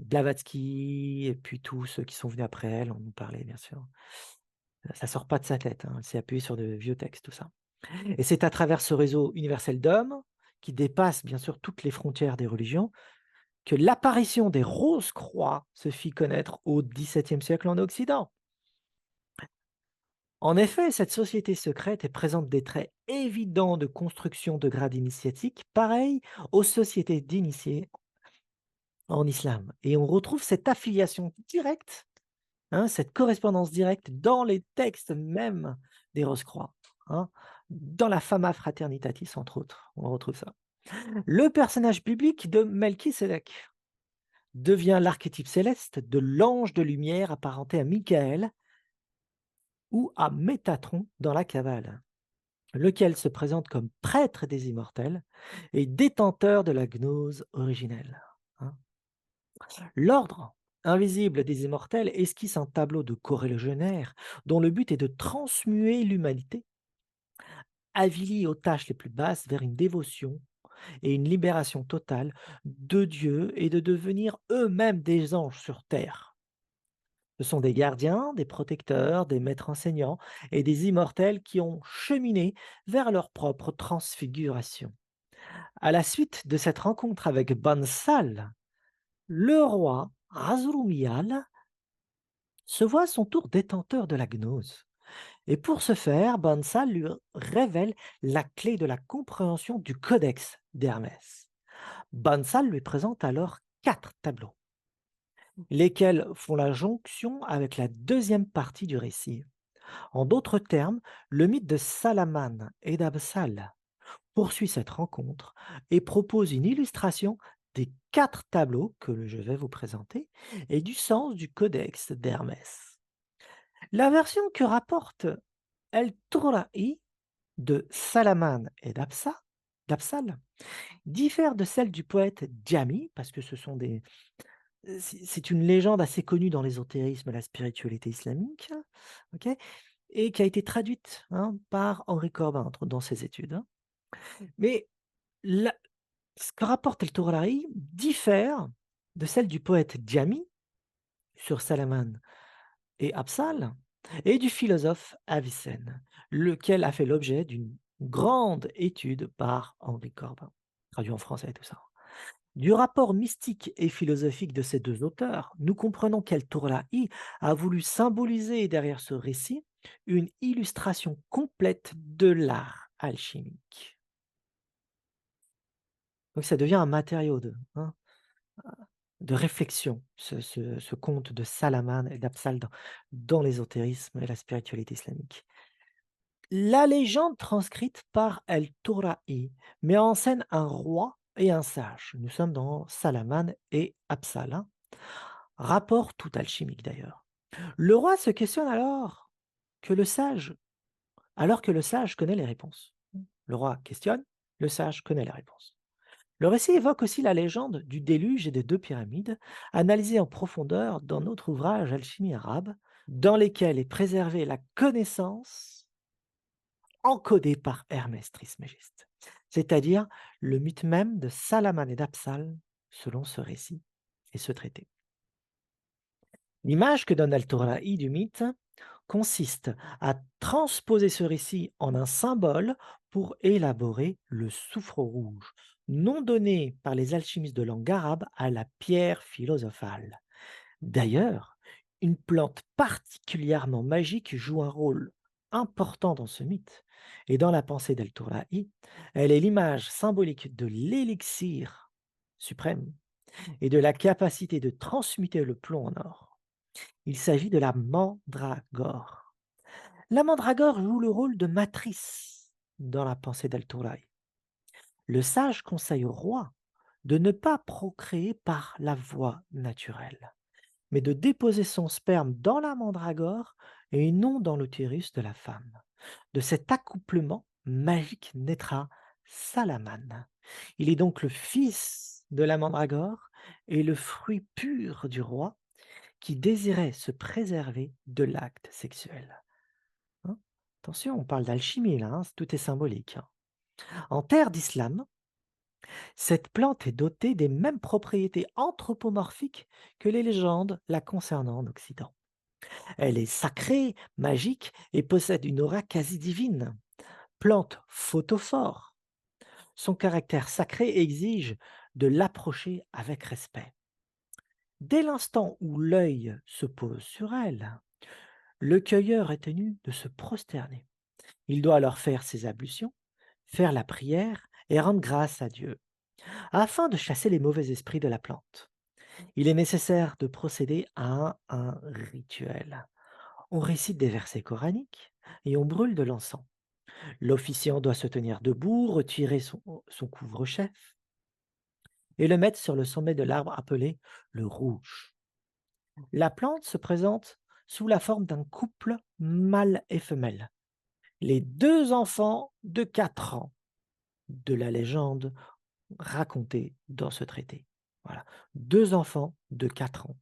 Blavatsky et puis tous ceux qui sont venus après elle, on nous parlait bien sûr. Ça sort pas de sa tête, hein, elle s'est appuyée sur de vieux textes, tout ça. Et c'est à travers ce réseau universel d'hommes, qui dépasse bien sûr toutes les frontières des religions, que l'apparition des rose-croix se fit connaître au XVIIe siècle en Occident. En effet, cette société secrète est présente des traits évidents de construction de grades initiatiques, pareils aux sociétés d'initiés en islam. Et on retrouve cette affiliation directe, hein, cette correspondance directe dans les textes même des Rose-Croix, hein, dans la Fama Fraternitatis, entre autres, on retrouve ça. Le personnage biblique de Melchisédek devient l'archétype céleste de l'ange de lumière apparenté à Michael ou à Métatron dans la Kabbale, lequel se présente comme prêtre des immortels et détenteur de la gnose originelle, hein. L'ordre invisible des immortels esquisse un tableau de corréligionnaire dont le but est de transmuer l'humanité, avilie aux tâches les plus basses, vers une dévotion et une libération totale de Dieu et de devenir eux-mêmes des anges sur terre. Ce sont des gardiens, des protecteurs, des maîtres enseignants et des immortels qui ont cheminé vers leur propre transfiguration. À la suite de cette rencontre avec Bansal, le roi Razurumiyal se voit à son tour détenteur de la gnose. Et pour ce faire, Bansal lui révèle la clé de la compréhension du codex d'Hermès. Bansal lui présente alors 4 tableaux, lesquels font la jonction avec la deuxième partie du récit. En d'autres termes, le mythe de Salaman et d'Absal poursuit cette rencontre et propose une illustration des 4 tableaux que je vais vous présenter et du sens du codex d'Hermès. La version que rapporte El Touraï de Salaman et d'Absal diffère de celle du poète Djami, parce que ce sont c'est une légende assez connue dans l'ésotérisme et la spiritualité islamique, ok, et qui a été traduite par Henri Corbin dans ses études, hein. Mais la ce que rapporte El Tourari diffère de celle du poète Djami sur Salaman et Absal et du philosophe Avicenne, lequel a fait l'objet d'une grande étude par Henri Corbin, traduit en français et tout ça. Du rapport mystique et philosophique de ces 2 auteurs, nous comprenons qu'El Tourlaï a voulu symboliser derrière ce récit une illustration complète de l'art alchimique. Donc ça devient un matériau de réflexion, ce conte de Salaman et d'Absal dans l'ésotérisme et la spiritualité islamique. La légende transcrite par El Touraï met en scène un roi et un sage. Nous sommes dans Salaman et Absal, hein. Rapport tout alchimique d'ailleurs. Le roi se questionne que le sage, alors que le sage connaît les réponses. Le roi questionne, le sage connaît les réponses. Le récit évoque aussi la légende du déluge et des 2 pyramides, analysée en profondeur dans notre ouvrage Alchimie arabe, dans lesquels est préservée la connaissance encodée par Hermès Trismégiste, c'est-à-dire le mythe même de Salaman et d'Absal, selon ce récit et ce traité. L'image que donne Al-Toraï du mythe consiste à transposer ce récit en un symbole pour élaborer le soufre rouge, nom donné par les alchimistes de langue arabe à la pierre philosophale. D'ailleurs, une plante particulièrement magique joue un rôle important dans ce mythe, et dans la pensée d'Al-Touraï, elle est l'image symbolique de l'élixir suprême et de la capacité de transmuter le plomb en or. Il s'agit de la mandragore. La mandragore joue le rôle de matrice dans la pensée d'Al-Touraï. Le sage conseille au roi de ne pas procréer par la voie naturelle, mais de déposer son sperme dans la mandragore et non dans l'utérus de la femme. De cet accouplement magique naîtra Salaman. Il est donc le fils de la mandragore et le fruit pur du roi qui désirait se préserver de l'acte sexuel. Hein. Attention, on parle d'alchimie là, hein, tout est symbolique, hein. En terre d'islam, cette plante est dotée des mêmes propriétés anthropomorphiques que les légendes la concernant en Occident. Elle est sacrée, magique et possède une aura quasi divine. Plante photophore, son caractère sacré exige de l'approcher avec respect. Dès l'instant où l'œil se pose sur elle, le cueilleur est tenu de se prosterner. Il doit alors faire ses ablutions, faire la prière et rendre grâce à Dieu, afin de chasser les mauvais esprits de la plante. Il est nécessaire de procéder à un rituel. On récite des versets coraniques et on brûle de l'encens. L'officiant doit se tenir debout, retirer son couvre-chef et le mettre sur le sommet de l'arbre appelé le rouge. La plante se présente sous la forme d'un couple mâle et femelle. Les 2 enfants de 4 ans de la légende racontée dans ce traité. Voilà, 2 enfants de 4 ans.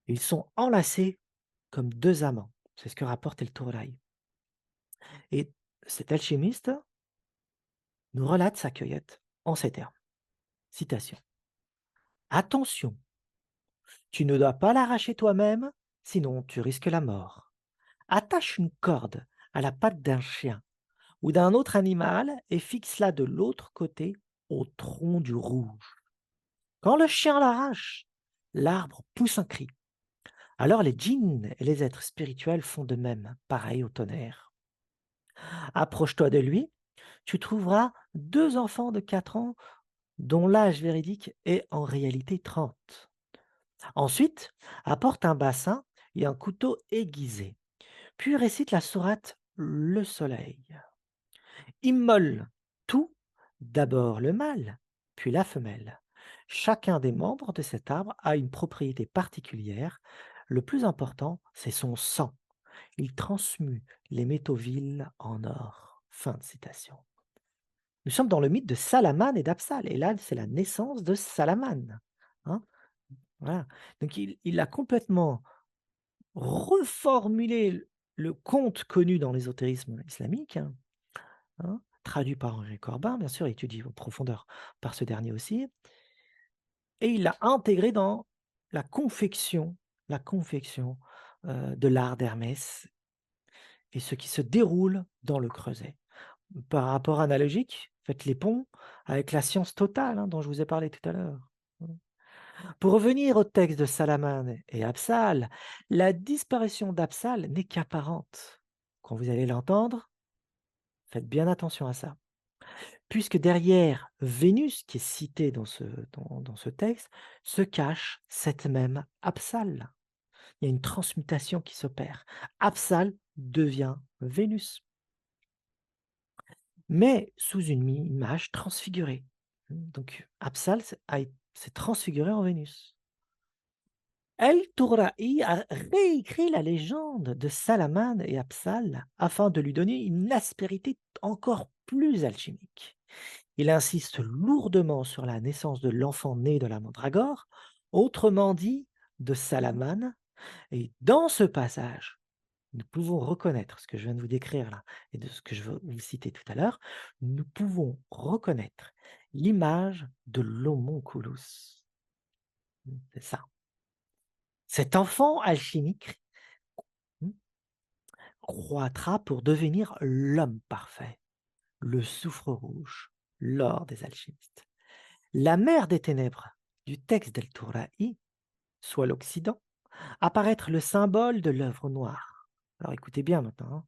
Ils sont enlacés comme 2 amants. C'est ce que rapporte El Touraï. Et cet alchimiste nous relate sa cueillette en ces termes. Citation. Attention, tu ne dois pas l'arracher toi-même, sinon tu risques la mort. Attache une corde à la patte d'un chien ou d'un autre animal et fixe-la de l'autre côté au tronc du rouge. Quand le chien l'arrache, l'arbre pousse un cri. Alors les djinns et les êtres spirituels font de même, pareil au tonnerre. Approche-toi de lui, tu trouveras 2 enfants de 4 ans dont l'âge véridique est en réalité 30. Ensuite, apporte un bassin et un couteau aiguisé. Puis récite la sourate Le Soleil. Immole tout, d'abord le mâle, puis la femelle. Chacun des membres de cet arbre a une propriété particulière. Le plus important, c'est son sang. Il transmue les métaux vils en or. Fin de citation. Nous sommes dans le mythe de Salamane et d'Apsal. Et là, c'est la naissance de Salamane. Hein. Voilà. Donc, il a complètement reformulé le conte connu dans l'ésotérisme islamique, hein, traduit par André Corbin, bien sûr, étudié en profondeur par ce dernier aussi, et il l'a intégré dans la confection de l'art d'Hermès et ce qui se déroule dans le creuset. Par rapport analogique, faites les ponts avec la science totale dont je vous ai parlé tout à l'heure. Pour revenir au texte de Salamane et Absal, la disparition d'Absal n'est qu'apparente. Quand vous allez l'entendre, faites bien attention à ça. Puisque derrière Vénus, qui est citée dans ce texte, se cache cette même Apsale. Il y a une transmutation qui s'opère. Apsale devient Vénus, mais sous une image transfigurée. Donc Apsale s'est transfiguré en Vénus. El-Touraï a réécrit la légende de Salamane et Apsal afin de lui donner une aspérité encore plus alchimique. Il insiste lourdement sur la naissance de l'enfant né de la mandragore, autrement dit de Salamane, et dans ce passage, nous pouvons reconnaître ce que je viens de vous décrire là et de ce que je veux vous citer tout à l'heure, nous pouvons reconnaître l'image de l'homonculus. C'est ça. Cet enfant alchimique croîtra pour devenir l'homme parfait, le soufre rouge, l'or des alchimistes. La mère des ténèbres du texte d'El Touraï, soit l'Occident, apparaître le symbole de l'œuvre noire. Alors écoutez bien maintenant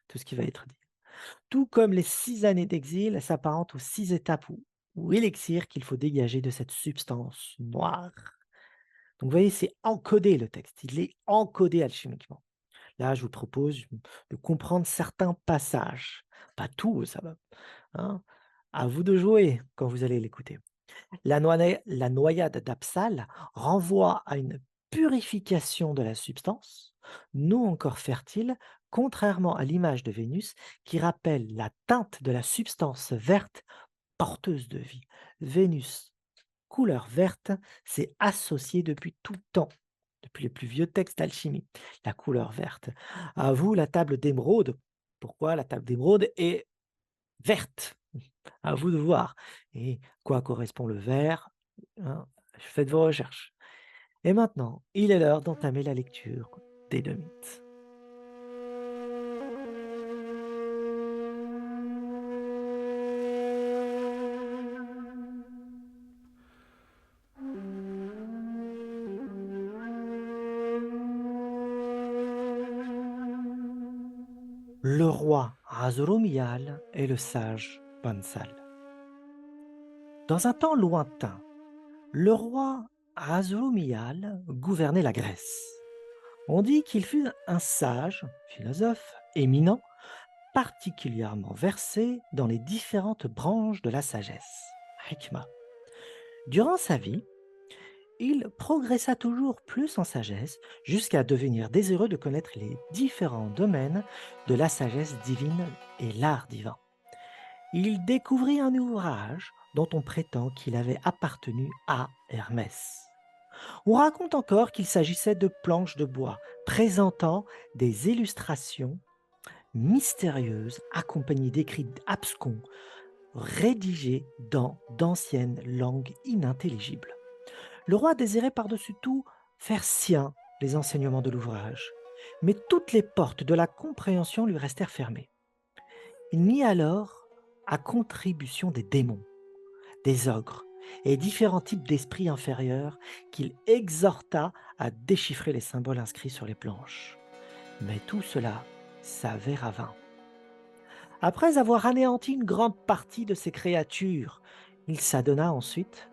tout ce qui va être dit. Tout comme les 6 années d'exil s'apparentent aux 6 étapes ou élixirs qu'il faut dégager de cette substance noire. Donc vous voyez, c'est encodé le texte, il est encodé alchimiquement. Là, je vous propose de comprendre certains passages. Pas tout, ça va. Hein. À vous de jouer quand vous allez l'écouter. La noyade d'Apsal renvoie à une purification de la substance, non encore fertile, contrairement à l'image de Vénus qui rappelle la teinte de la substance verte porteuse de vie. Vénus, couleur verte, s'est associée depuis tout temps, depuis les plus vieux textes d'alchimie, la couleur verte. À vous, la table d'émeraude. Pourquoi la table d'émeraude est verte? À vous de voir. Et quoi correspond le vert? Hein, faites vos recherches. Et maintenant, il est l'heure d'entamer la lecture des 2 mythes. Le roi Razoromiyal et le sage Pansal. Dans un temps lointain, le roi Razoromiyal gouvernait la Grèce. On dit qu'il fut un sage, philosophe, éminent, particulièrement versé dans les différentes branches de la sagesse, hikmah. Durant sa vie, il progressa toujours plus en sagesse jusqu'à devenir désireux de connaître les différents domaines de la sagesse divine et l'art divin. Il découvrit un ouvrage dont on prétend qu'il avait appartenu à Hermès. On raconte encore qu'il s'agissait de planches de bois présentant des illustrations mystérieuses accompagnées d'écrits abscons rédigés dans d'anciennes langues inintelligibles. Le roi désirait par-dessus tout faire sien les enseignements de l'ouvrage, mais toutes les portes de la compréhension lui restèrent fermées. Il mit alors à contribution des démons, des ogres et différents types d'esprits inférieurs qu'il exhorta à déchiffrer les symboles inscrits sur les planches. Mais tout cela s'avéra vain. Après avoir anéanti une grande partie de ces créatures, il s'adonna ensuite,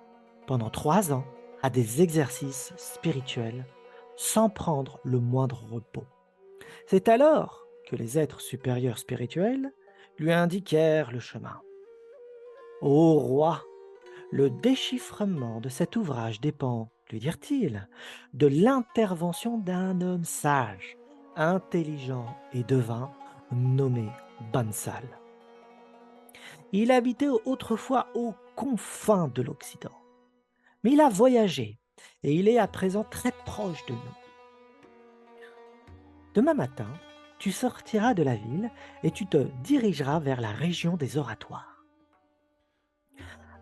pendant 3 ans, à des exercices spirituels sans prendre le moindre repos. C'est alors que les êtres supérieurs spirituels lui indiquèrent le chemin. Ô roi, le déchiffrement de cet ouvrage dépend, lui dirent-ils, de l'intervention d'un homme sage, intelligent et devin nommé Bansal. Il habitait autrefois aux confins de l'Occident, mais il a voyagé et il est à présent très proche de nous. Demain matin, tu sortiras de la ville et tu te dirigeras vers la région des oratoires.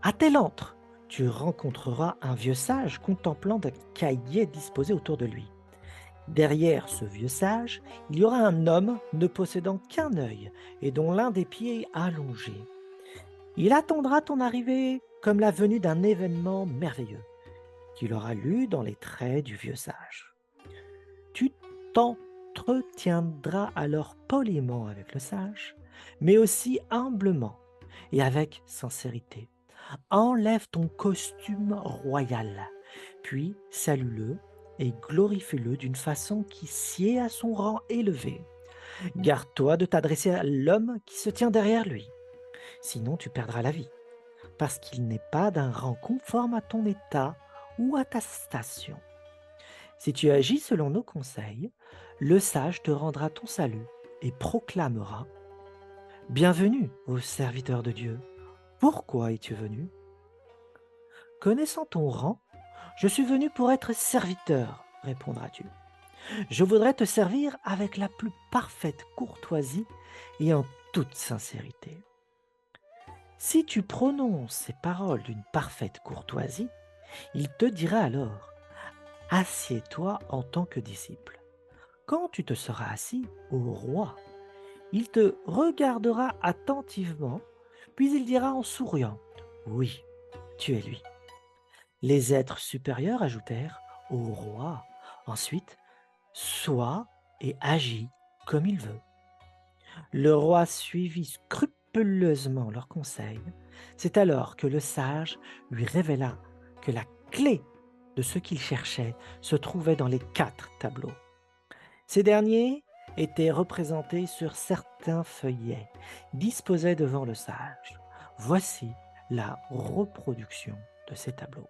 À tel antre, tu rencontreras un vieux sage contemplant un cahier disposé autour de lui. Derrière ce vieux sage, il y aura un homme ne possédant qu'un œil et dont l'un des pieds est allongé. Il attendra ton arrivée comme la venue d'un événement merveilleux qu'il aura lu dans les traits du vieux sage. Tu t'entretiendras alors poliment avec le sage, mais aussi humblement et avec sincérité. Enlève ton costume royal, puis salue-le et glorifie-le d'une façon qui sied à son rang élevé. Garde-toi de t'adresser à l'homme qui se tient derrière lui, sinon tu perdras la vie, parce qu'il n'est pas d'un rang conforme à ton état ou à ta station. Si tu agis selon nos conseils, le sage te rendra ton salut et proclamera: Bienvenue, ô serviteur de Dieu. Pourquoi es-tu venu? Connaissant ton rang, je suis venu pour être serviteur, répondras-tu. Je voudrais te servir avec la plus parfaite courtoisie et en toute sincérité. Si tu prononces ces paroles d'une parfaite courtoisie, il te dira alors: Assieds-toi en tant que disciple. Quand tu te seras assis, ô roi, il te regardera attentivement, puis il dira en souriant: Oui, tu es lui. Les êtres supérieurs ajoutèrent: Ô roi, ensuite, sois et agis comme il veut. Le roi suivit scrupuleusement leurs conseils. C'est alors que le sage lui révéla que la clé de ce qu'il cherchait se trouvait dans les 4 tableaux. Ces derniers étaient représentés sur certains feuillets disposés devant le sage. Voici la reproduction de ces tableaux.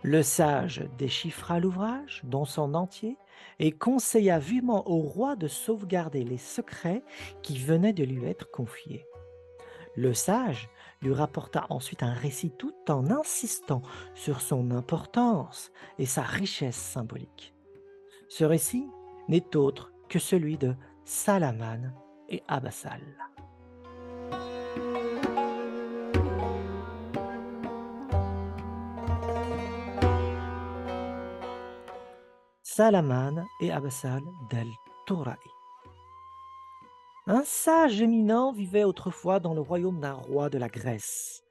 Le sage déchiffra l'ouvrage dans son entier et conseilla vivement au roi de sauvegarder les secrets qui venaient de lui être confiés. Le sage lui rapporta ensuite un récit tout en insistant sur son importance et sa richesse symbolique. Ce récit n'est autre que celui de Salamane et Abassal. Salamane et Abassal del-Touraï. Un sage éminent vivait autrefois dans le royaume d'un roi de la Grèce.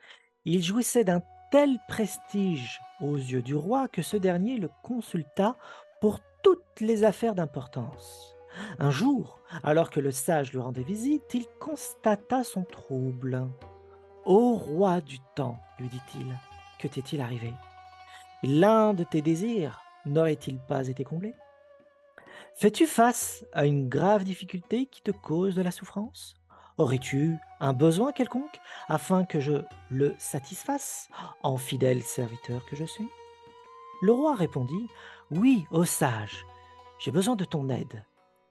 Il jouissait d'un tel prestige aux yeux du roi que ce dernier le consulta pour toutes les affaires d'importance. Un jour, alors que le sage lui rendait visite, il constata son trouble. Ô roi du temps, lui dit-il, que t'est-il arrivé? L'un de tes désirs n'aurait-il pas été comblé? Fais-tu face à une grave difficulté qui te cause de la souffrance? Aurais-tu un besoin quelconque afin que je le satisfasse en fidèle serviteur que je suis? Le roi répondit: Oui, ô sage, j'ai besoin de ton aide,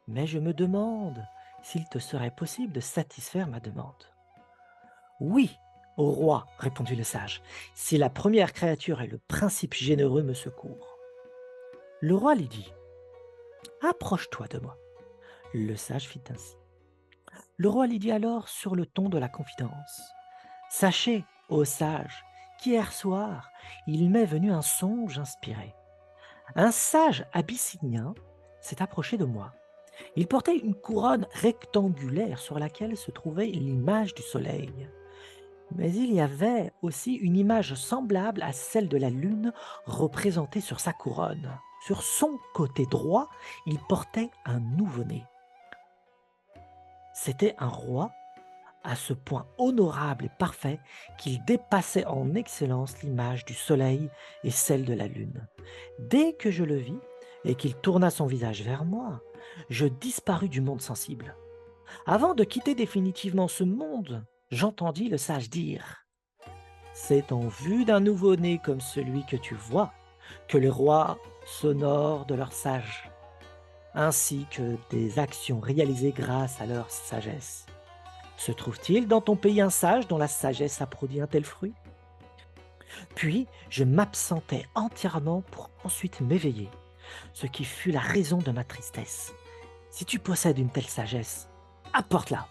mais je me demande s'il te serait possible de satisfaire ma demande. Oui, ô roi, répondit le sage, si la première créature et le principe généreux me secourent. Le roi lui dit: Approche-toi de moi. Le sage fit ainsi. Le roi lui dit alors sur le ton de la confidence: Sachez, ô sage, qu'hier soir, il m'est venu un songe inspiré. Un sage abyssinien s'est approché de moi. Il portait une couronne rectangulaire sur laquelle se trouvait l'image du soleil. Mais il y avait aussi une image semblable à celle de la lune représentée sur sa couronne. Sur son côté droit, il portait un nouveau-né. C'était un roi à ce point honorable et parfait qu'il dépassait en excellence l'image du soleil et celle de la lune. Dès que je le vis et qu'il tourna son visage vers moi, je disparus du monde sensible. Avant de quitter définitivement ce monde, j'entendis le sage dire: C'est en vue d'un nouveau-né comme celui que tu vois que les rois s'honorent de leur sage, ainsi que des actions réalisées grâce à leur sagesse. Se trouve-t-il dans ton pays un sage dont la sagesse a produit un tel fruit? Puis je m'absentai entièrement pour ensuite m'éveiller, ce qui fut la raison de ma tristesse. Si tu possèdes une telle sagesse, apporte-la.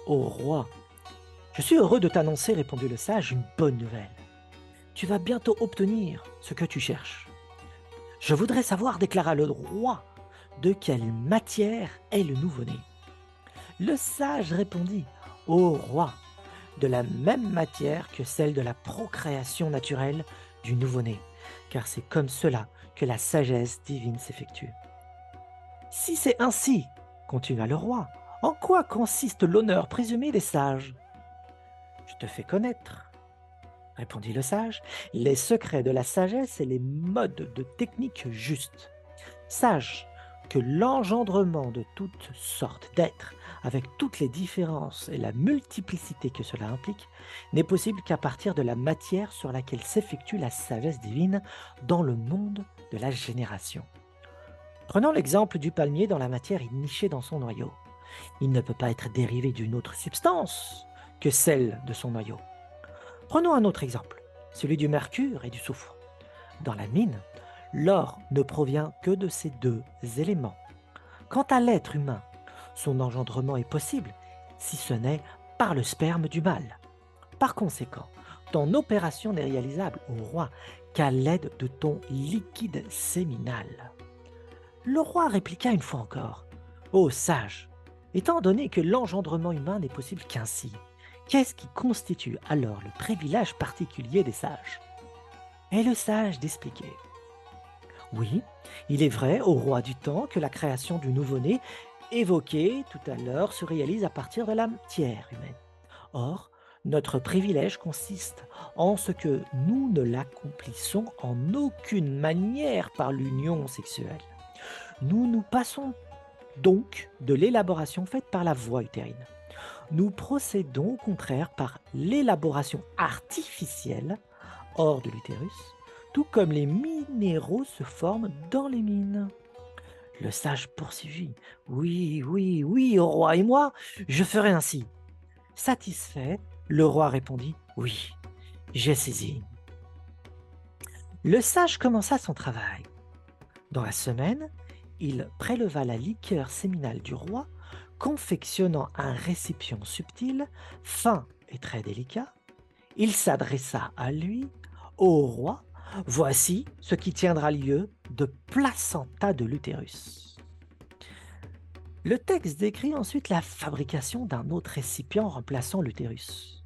Ô roi, je suis heureux de t'annoncer, répondit le sage, une bonne nouvelle. Tu vas bientôt obtenir ce que tu cherches. Je voudrais savoir, déclara le roi, de quelle matière est le nouveau-né. Le sage répondit: Ô roi, de la même matière que celle de la procréation naturelle du nouveau-né, car c'est comme cela que la sagesse divine s'effectue. Si c'est ainsi, continua le roi, en quoi consiste l'honneur présumé des sages? Je te fais connaître, répondit le sage, les secrets de la sagesse et les modes de technique justes. Sache que l'engendrement de toutes sortes d'êtres, avec toutes les différences et la multiplicité que cela implique, n'est possible qu'à partir de la matière sur laquelle s'effectue la sagesse divine dans le monde de la génération. Prenons l'exemple du palmier dont la matière est nichée dans son noyau. Il ne peut pas être dérivé d'une autre substance que celle de son noyau. Prenons un autre exemple, celui du mercure et du soufre. Dans la mine, l'or ne provient que de ces deux éléments. Quant à l'être humain, son engendrement est possible, si ce n'est par le sperme du mâle. Par conséquent, ton opération n'est réalisable, au roi, qu'à l'aide de ton liquide séminal. Le roi répliqua une fois encore: Ô sage, étant donné que l'engendrement humain n'est possible qu'ainsi, qu'est-ce qui constitue alors le privilège particulier des sages? Et le sage d'expliquer: Oui, il est vrai, au roi du temps, que la création du nouveau-né évoquée tout à l'heure se réalise à partir de la matière humaine. Or, notre privilège consiste en ce que nous ne l'accomplissons en aucune manière par l'union sexuelle. Nous nous passons donc de l'élaboration faite par la voie utérine. Nous procédons au contraire par l'élaboration artificielle hors de l'utérus, tout comme les minéraux se forment dans les mines. Le sage poursuivit: Oui, oui, oui, ô roi, et moi, je ferai ainsi. Satisfait, le roi répondit: Oui, j'ai saisi. Le sage commença son travail. Dans la semaine, il préleva la liqueur séminale du roi, confectionnant un récipient subtil, fin et très délicat. Il s'adressa à lui: Ô roi, voici ce qui tiendra lieu de placenta de l'utérus. Le texte décrit ensuite la fabrication d'un autre récipient remplaçant l'utérus.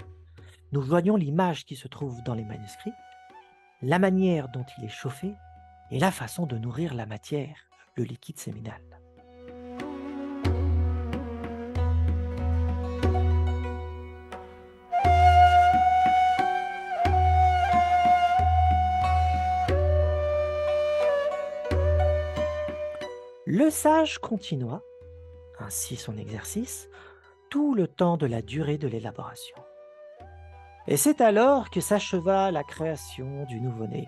Nous voyons l'image qui se trouve dans les manuscrits, la manière dont il est chauffé et la façon de nourrir la matière, le liquide séminal. Le sage continua ainsi son exercice tout le temps de la durée de l'élaboration. Et c'est alors que s'acheva la création du nouveau-né.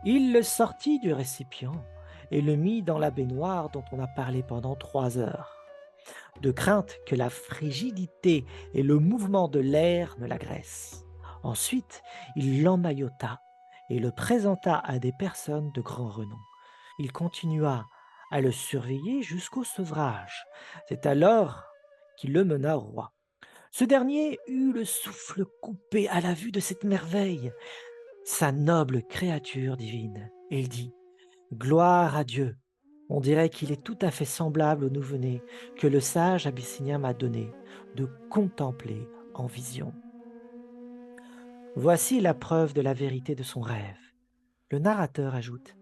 Il le sortit du récipient et le mit dans la baignoire dont on a parlé pendant 3 heures, de crainte que la frigidité et le mouvement de l'air ne l'agressent. Ensuite, il l'emmaillota et le présenta à des personnes de grand renom. Il continua à le surveiller jusqu'au sevrage. C'est alors qu'il le mena au roi. Ce dernier eut le souffle coupé à la vue de cette merveille, sa noble créature divine, et il dit: Gloire à Dieu! On dirait qu'il est tout à fait semblable au nouveau-né que le sage abyssinien m'a donné de contempler en vision. Voici la preuve de la vérité de son rêve. Le narrateur ajoute: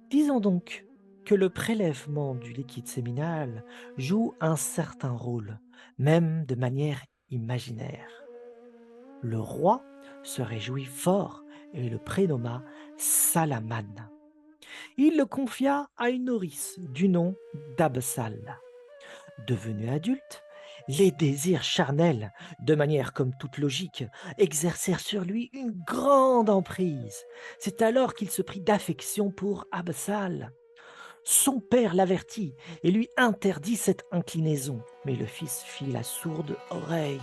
Disons donc que le prélèvement du liquide séminal joue un certain rôle, même de manière imaginaire. Le roi se réjouit fort et le prénomma Salamane. Il le confia à une nourrice du nom d'Absal. Devenu adulte, les désirs charnels, de manière comme toute logique, exercèrent sur lui une grande emprise. C'est alors qu'il se prit d'affection pour Absal. Son père l'avertit et lui interdit cette inclinaison, mais le fils fit la sourde oreille.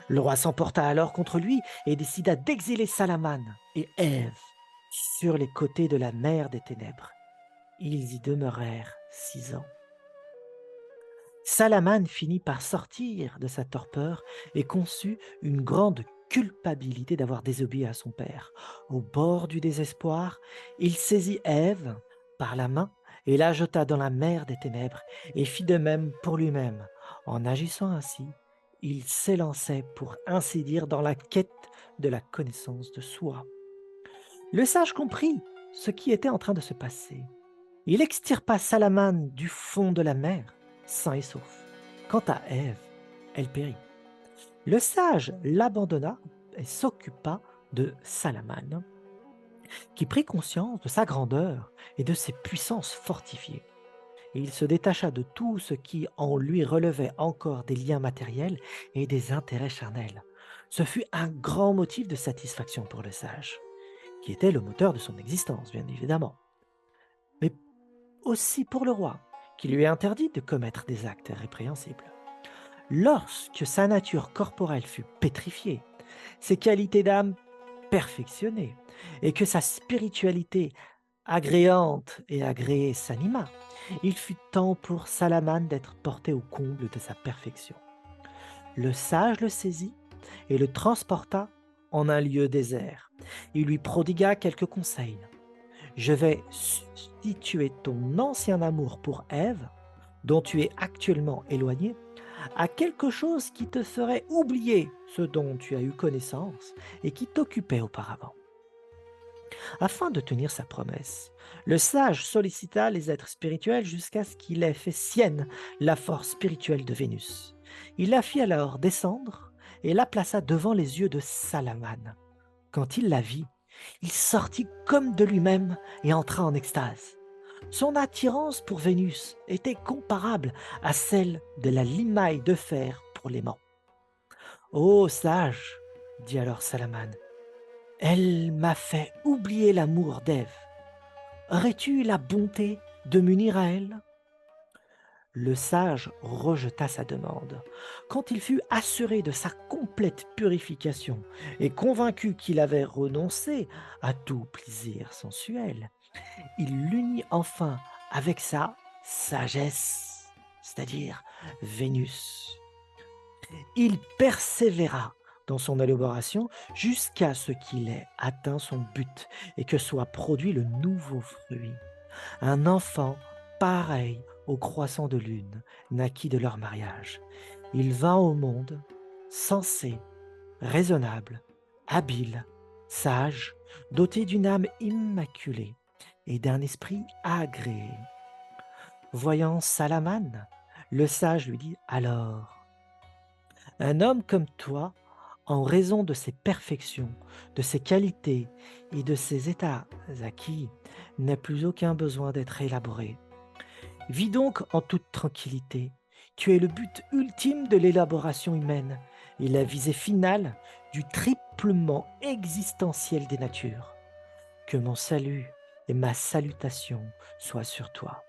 Le roi s'emporta alors contre lui et décida d'exiler Salamane et Ève sur les côtés de la mer des ténèbres. Ils y demeurèrent 6 ans. Salamane finit par sortir de sa torpeur et conçut une grande culpabilité d'avoir désobéi à son père. Au bord du désespoir, il saisit Ève par la main et la jeta dans la mer des ténèbres et fit de même pour lui-même. En agissant ainsi, il s'élançait pour ainsi dire dans la quête de la connaissance de soi. Le sage comprit ce qui était en train de se passer. Il extirpa Salamane du fond de la mer, sain et sauf. Quant à Ève, elle périt. Le sage l'abandonna et s'occupa de Salamane, qui prit conscience de sa grandeur et de ses puissances fortifiées. Et il se détacha de tout ce qui en lui relevait encore des liens matériels et des intérêts charnels. Ce fut un grand motif de satisfaction pour le sage, qui était le moteur de son existence, bien évidemment, mais aussi pour le roi, qui lui interdit de commettre des actes répréhensibles. Lorsque sa nature corporelle fut pétrifiée, ses qualités d'âme perfectionnées, et que sa spiritualité agréante et agréée s'anima, il fut temps pour Salamane d'être porté au comble de sa perfection. Le sage le saisit et le transporta en un lieu désert. Il lui prodigua quelques conseils. Je vais substituer ton ancien amour pour Ève, dont tu es actuellement éloigné, à quelque chose qui te ferait oublier ce dont tu as eu connaissance et qui t'occupait auparavant. Afin de tenir sa promesse, le sage sollicita les êtres spirituels jusqu'à ce qu'il ait fait sienne la force spirituelle de Vénus. Il la fit alors descendre et la plaça devant les yeux de Salamane. Quand il la vit, il sortit comme de lui-même et entra en extase. Son attirance pour Vénus était comparable à celle de la limaille de fer pour l'aimant. Ô sage, dit alors Salamane, elle m'a fait oublier l'amour d'Ève. Aurais-tu la bonté de m'unir à elle? Le sage rejeta sa demande. Quand il fut assuré de sa complète purification et convaincu qu'il avait renoncé à tout plaisir sensuel, il l'unit enfin avec sa sagesse, c'est-à-dire Vénus. Il persévéra dans son élaboration jusqu'à ce qu'il ait atteint son but et que soit produit le nouveau fruit. Un enfant pareil au croissant de lune naquit de leur mariage. Il vint au monde sensé, raisonnable, habile, sage, doté d'une âme immaculée et d'un esprit agréé. Voyant Salamane, le sage lui dit alors: Un homme comme toi, en raison de ses perfections, de ses qualités et de ses états acquis, n'a plus aucun besoin d'être élaboré. Vis donc en toute tranquillité. Tu es le but ultime de l'élaboration humaine et la visée finale du triplement existentiel des natures. Que mon salut et ma salutation soient sur toi.